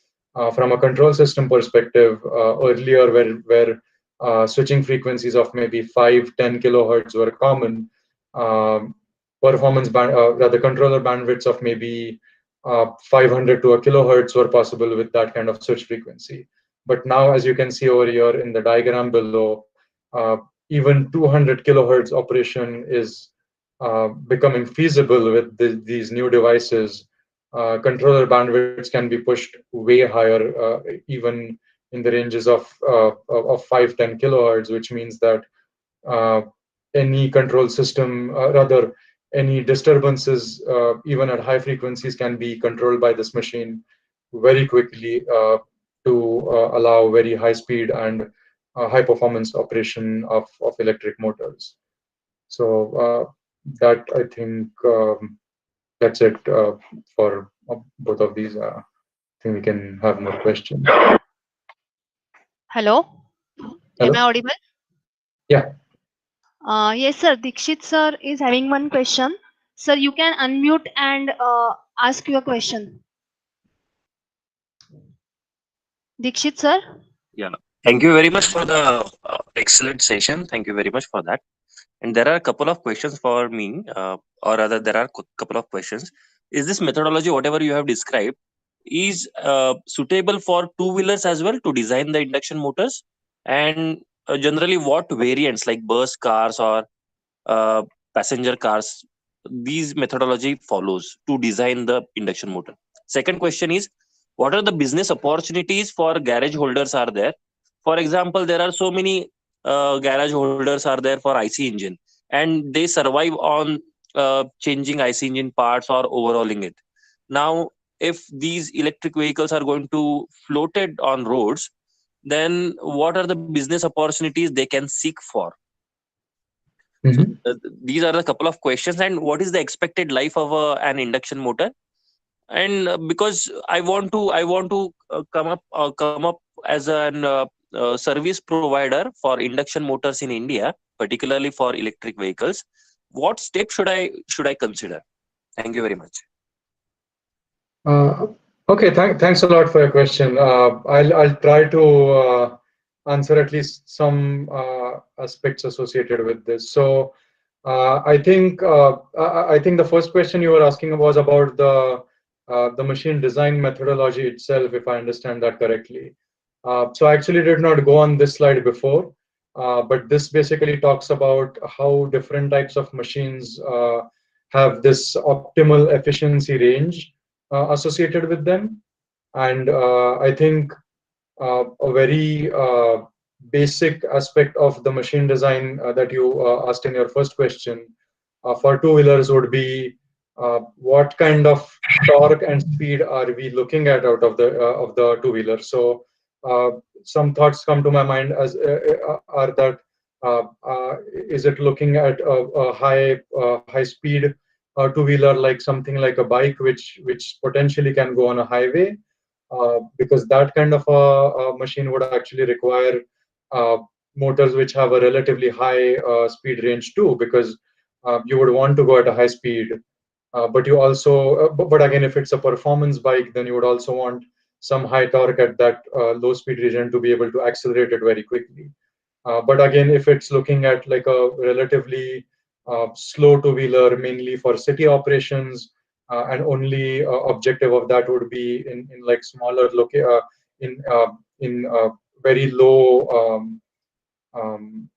from a control system perspective, earlier where switching frequencies of maybe 5-10 kilohertz were common, um, performance band, rather controller bandwidths of maybe 500 to a kilohertz were possible with that kind of switch frequency. But now, as you can see over here in the diagram below, even 200 kilohertz operation is becoming feasible with these new devices. Controller bandwidths can be pushed way higher, even in the ranges of 5-10 kilohertz, which means that uh, any control system, rather any disturbances, even at high frequencies, can be controlled by this machine very quickly to allow very high speed and high performance operation of electric motors. So that I think that's it for both of these. I think we can have more questions. Hello, am I Hello? audible? Yeah. Yes, sir. Dikshit sir is having one question. Sir, you can unmute and ask your question. Dikshit sir. Yeah. Thank you very much for the excellent session. Thank you very much for that. And there are a couple of questions for me, or rather, there are a couple of questions. Is this methodology, whatever you have described, is suitable for two-wheelers as well to design the induction motors? And generally, what variants like bus cars or uh, passenger cars these methodology follows to design the induction motor? Second question is, what are the business opportunities for garage holders are there? For example, there are so many garage holders are there for IC engine, and they survive on changing IC engine parts or overhauling it. Now, if these electric vehicles are going to floated on roads, then what are the business opportunities they can seek for? Mhm. These are the couple of questions. And what is the expected life of an induction motor? And because I want to come up as an service provider for induction motors in India, particularly for electric vehicles, what steps should I consider? Thank you very much. Uh, okay, thanks a lot for your question. I'll try to answer at least some aspects associated with this. So I think the first question you were asking was about the machine design methodology itself, if I understand that correctly. So I actually did not go on this slide before, but this basically talks about how different types of machines have this optimal efficiency range associated with them. And I think a very basic aspect of the machine design that you asked in your first question for two-wheelers would be what kind of torque and speed are we looking at out of the two-wheeler. So some thoughts come to my mind as are that is it looking at a high speed two-wheeler, like something like a bike which potentially can go on a highway, because that kind of a machine would actually require uh, motors which have a relatively high speed range too, because you would want to go at a high speed. But you also, but again, if it's a performance bike, then you would also want some high torque at that low speed region to be able to accelerate it very quickly. But again, if it's looking at like a relatively slow two-wheeler, mainly for city operations, and only objective of that would be in like smaller in in very low um,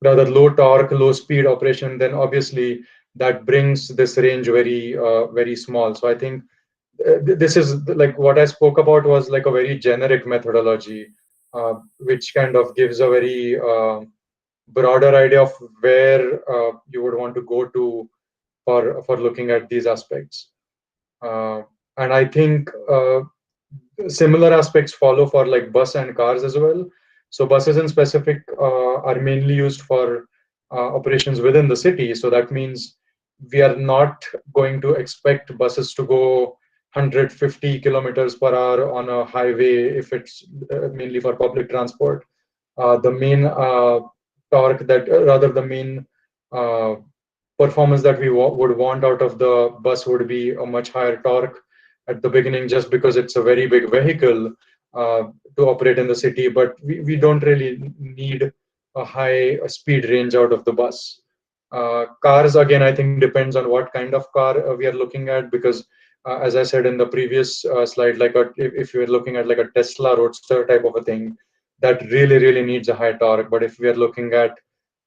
rather low torque, low speed operation, then obviously that brings this range very small. So I think this is like what I spoke about was like a very generic methodology, which kind of gives a very broader idea of where you would want to go to for looking at these aspects. And I think similar aspects follow for like bus and cars as well. So buses in specific are mainly used for operations within the city. So that means we are not going to expect buses to go 150 kilometers per hour on a highway if it's mainly for public transport. The main torque that rather the main uh, performance that we would want out of the bus would be a much higher torque at the beginning, just because it's a very big vehicle uh, to operate in the city, but we don't really need a high speed range out of the bus. Cars, again, I think depends on what kind of car we are looking at, because as I said in the previous slide, like if you're looking at like a Tesla Roadster type of a thing, that really needs a high torque. But if we are looking at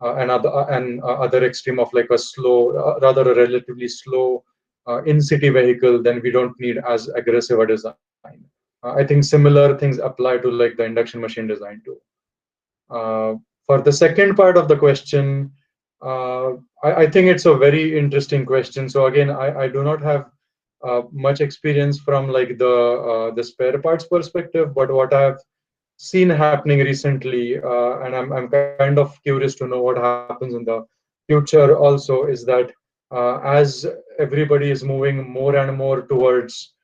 other extreme of like a slow, rather a relatively slow in-city vehicle, then we don't need as aggressive a design. I think similar things apply to like the induction machine design too. For the second part of the question, I think it's a very interesting question. So again, I do not have much experience from like the spare parts perspective, but what I've seen happening recently, and I'm kind of curious to know what happens in the future also, is that as everybody is moving more and more towards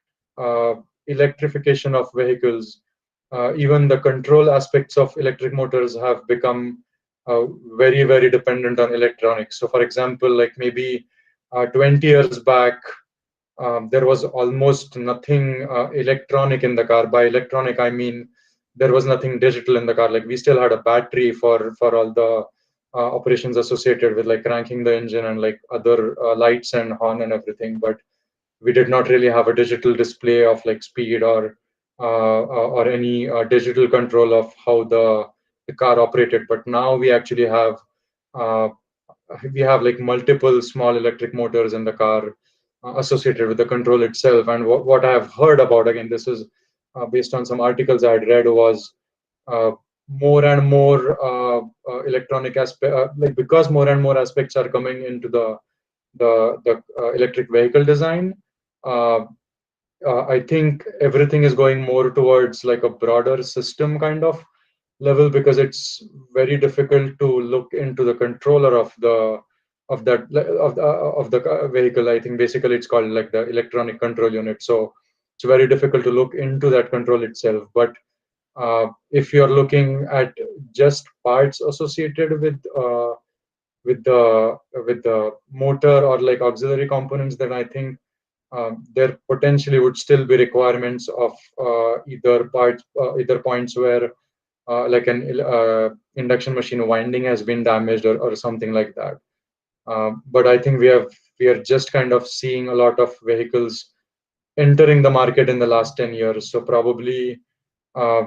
electrification of vehicles, even the control aspects of electric motors have become very dependent on electronics. So for example, like maybe 20 years back, there was almost nothing electronic in the car. By electronic, I mean there was nothing digital in the car. Like we still had a battery for all the operations associated with like cranking the engine and like other lights and horn and everything. But we did not really have a digital display of like speed or any digital control of how the car operated. But now uh, we have like multiple small electric motors in the car associated with the control itself. And what I have heard about, again, this is based on some articles I had read, was uh, more and more electronic aspect, like because more and more aspects are coming into the electric vehicle design. Uh, I think everything is going more towards like a broader system kind of level because it's very difficult to look into the controller of the of the vehicle. I think basically it's called like the electronic control unit. So it's very difficult to look into that control itself. But if you're looking at just parts associated with the motor or like auxiliary components, then I think there potentially would still be requirements of either points where like an induction machine winding has been damaged or something like that. But I think we are just kind of seeing a lot of vehicles entering the market in the last 10 years. So probably uh,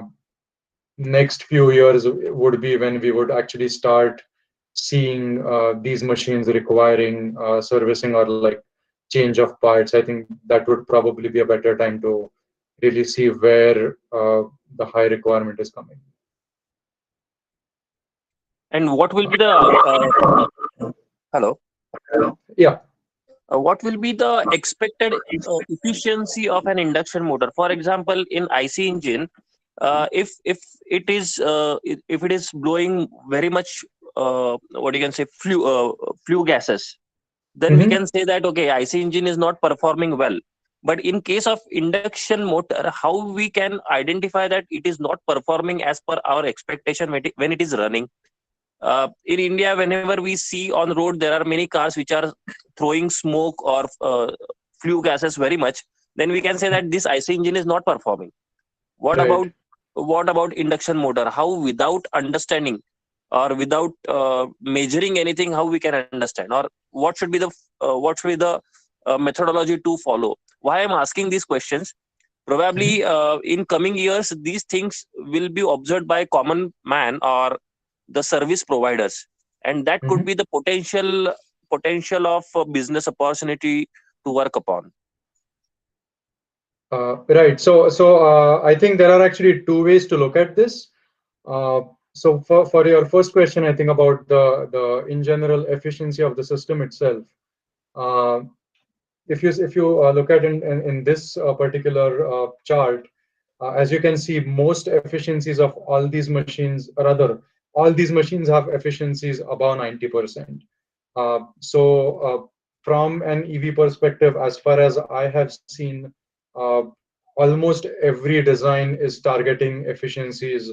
next few years would be when we would actually start seeing these machines requiring servicing or like change of parts. I think that would probably be a better time to really see where the high requirement is coming. And what will be the hello? Yeah. What will be the expected efficiency of an induction motor? For example, in IC engine, if it is if it is blowing very much what you can say flue gases, then we can say that okay, IC engine is not performing well. But in case of induction motor, how we can identify that it is not performing as per our expectation when it is running? In India, whenever we see on the road, there are many cars which are throwing smoke or flue gases very much. Then we can say that this IC engine is not performing. What Right. about induction motor? How without understanding or without measuring anything, how we can understand, or what should be the methodology to follow? Why I'm asking these questions? Probably in coming years, these things will be observed by common man or the service providers, and that could be the potential of a business opportunity to work upon. Right. So I think there are actually two ways to look at this. So for your first question, I think about the in general efficiency of the system itself. If you look at in this particular chart, as you can see, most efficiencies of all these machines, or rather, all these machines have efficiencies above 90%. So from an EV perspective, as far as I have seen, uh, almost every design is targeting efficiencies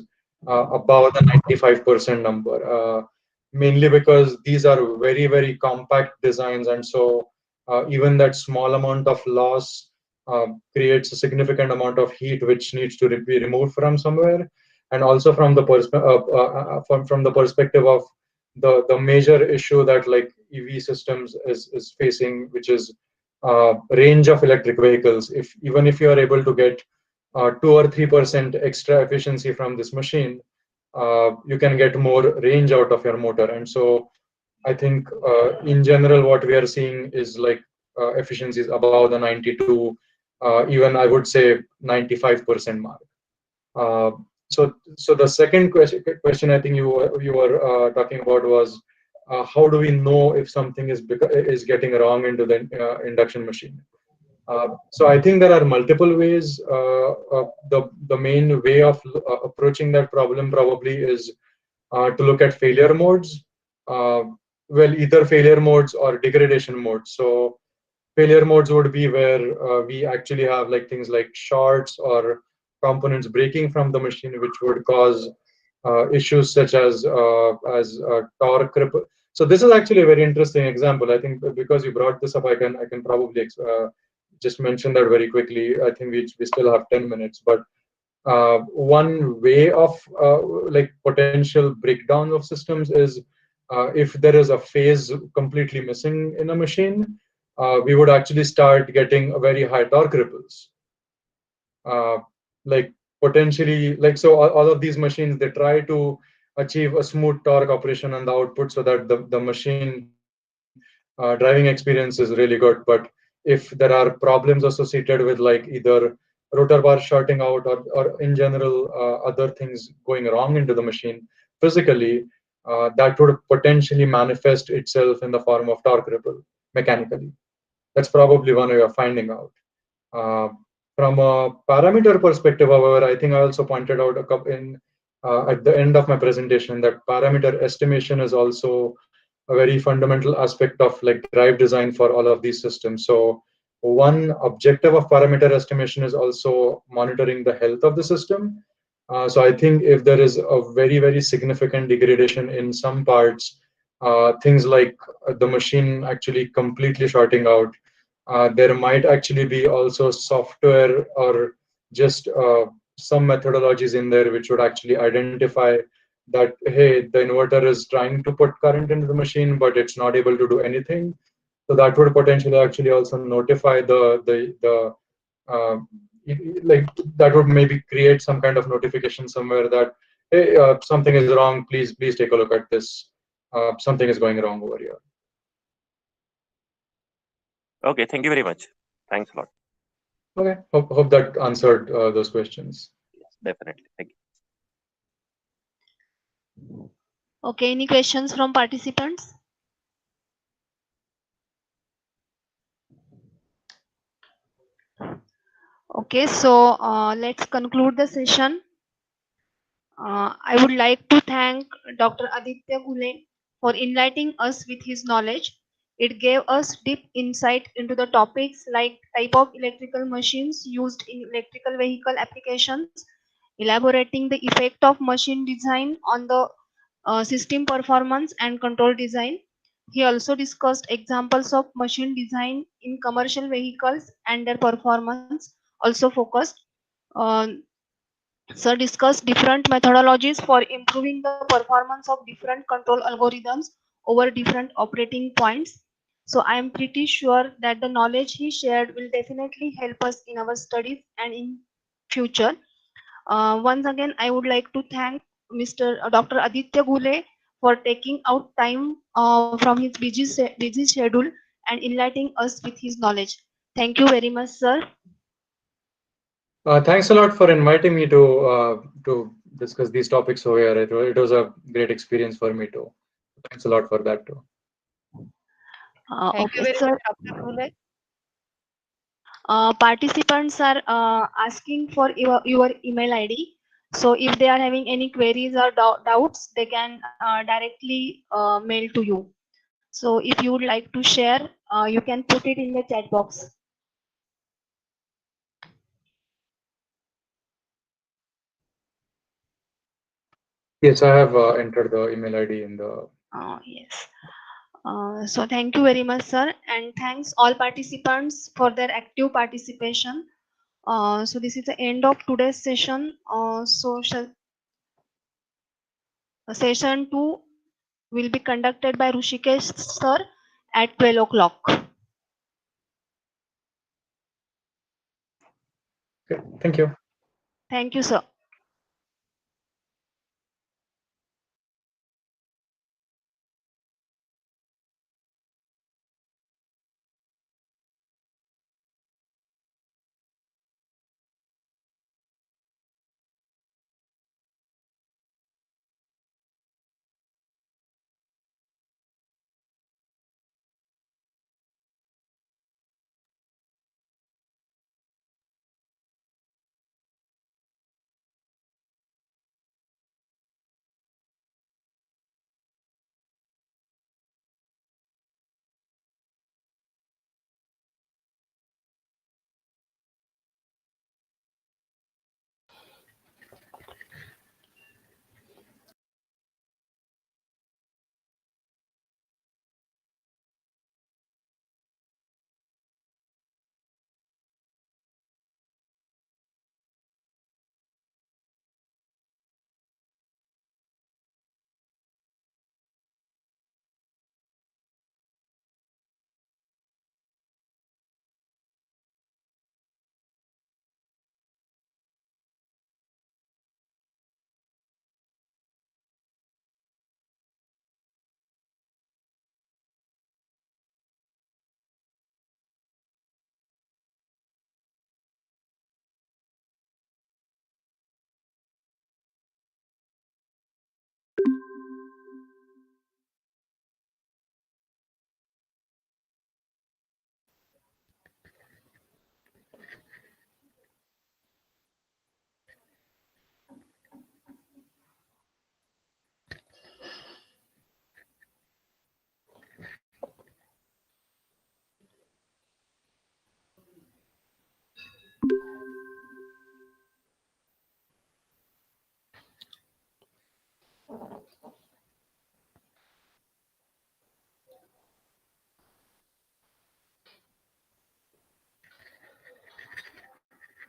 above the 95% number, mainly because these are very, very compact designs. And so even that small amount of loss creates a significant amount of heat which needs to be removed from somewhere. And also from the from the perspective of the major issue that like EV systems is facing, which is range of electric vehicles. If even if you are able to get 2 or 3% extra efficiency from this machine, you can get more range out of your motor. And so I think in general, what we are seeing is like efficiencies above the 92, even I would say 95% mark. So the second question I think you were talking about was how do we know if something is getting wrong into the induction machine? So I think there are multiple ways. The main way of approaching that problem probably is to look at failure modes. Uh, well, either failure modes or degradation modes. So failure modes would be where we actually have like things like shorts or components breaking from the machine, which would cause issues such as torque ripple. So this is actually a very interesting example. I think because you brought this up, I can probably just mention that very quickly. I think we still have 10 minutes, but one way of like potential breakdown of systems is if there is a phase completely missing in a machine, we would actually start getting a very high torque ripples. Like potentially, like so all of these machines, they try to achieve a smooth torque operation on the output so that the machine driving experience is really good. But if there are problems associated with like either rotor bar shorting out or in general other things going wrong into the machine physically, that would potentially manifest itself in the form of torque ripple mechanically. That's probably one way of finding out. Uh, from a parameter perspective, however, I think I also pointed out at the end of my presentation that parameter estimation is also a very fundamental aspect of like drive design for all of these systems. So one objective of parameter estimation is also monitoring the health of the system. So I think if there is a very, very significant degradation in some parts, things like the machine actually completely shorting out, there might actually be also software or just some methodologies in there which would actually identify that, hey, the inverter is trying to put current into the machine, but it's not able to do anything. So that would potentially actually also notify the uh, like that would maybe create some kind of notification somewhere that, hey, something is wrong. Please take a look at this. Something is going wrong over here. Okay, thank you very much. Thanks a lot. Okay, hope that answered those questions. Yes, definitely. Thank you. Okay, any questions from participants? Okay, so let's conclude the session. I would like to thank Dr. Aditya Gule for enlightening us with his knowledge. It gave us deep insight into the topics like type of electrical machines used in electrical vehicle applications, elaborating the effect of machine design on the system performance and control design. He also discussed examples of machine design in commercial vehicles and their performance. Also focused on Sir discussed different methodologies for improving the performance of different control algorithms over different operating points. So I am pretty sure that the knowledge he shared will definitely help us in our studies and in future. Once again, I would like to thank Mr. Dr. Aditya Gule for taking out time from his busy schedule and enlightening us with his knowledge. Thank you very much, sir. Thanks a lot for inviting me to discuss these topics over here. It was a great experience for me too. Thanks a lot for that too. Thank you Okay, very sir. much, Dr. Gule. Participants are asking for your email ID. So if they are having any queries or doubts, they can directly mail to you. So if you would like to share, you can put it in the chat box. Yes, I have entered the email ID in the. Yes. So thank you very much, sir, and thanks all participants for their active participation. So this is the end of today's session. Session 2 will be conducted by Rushikesh sir at 12 o'clock. Okay, thank you. Thank you, sir.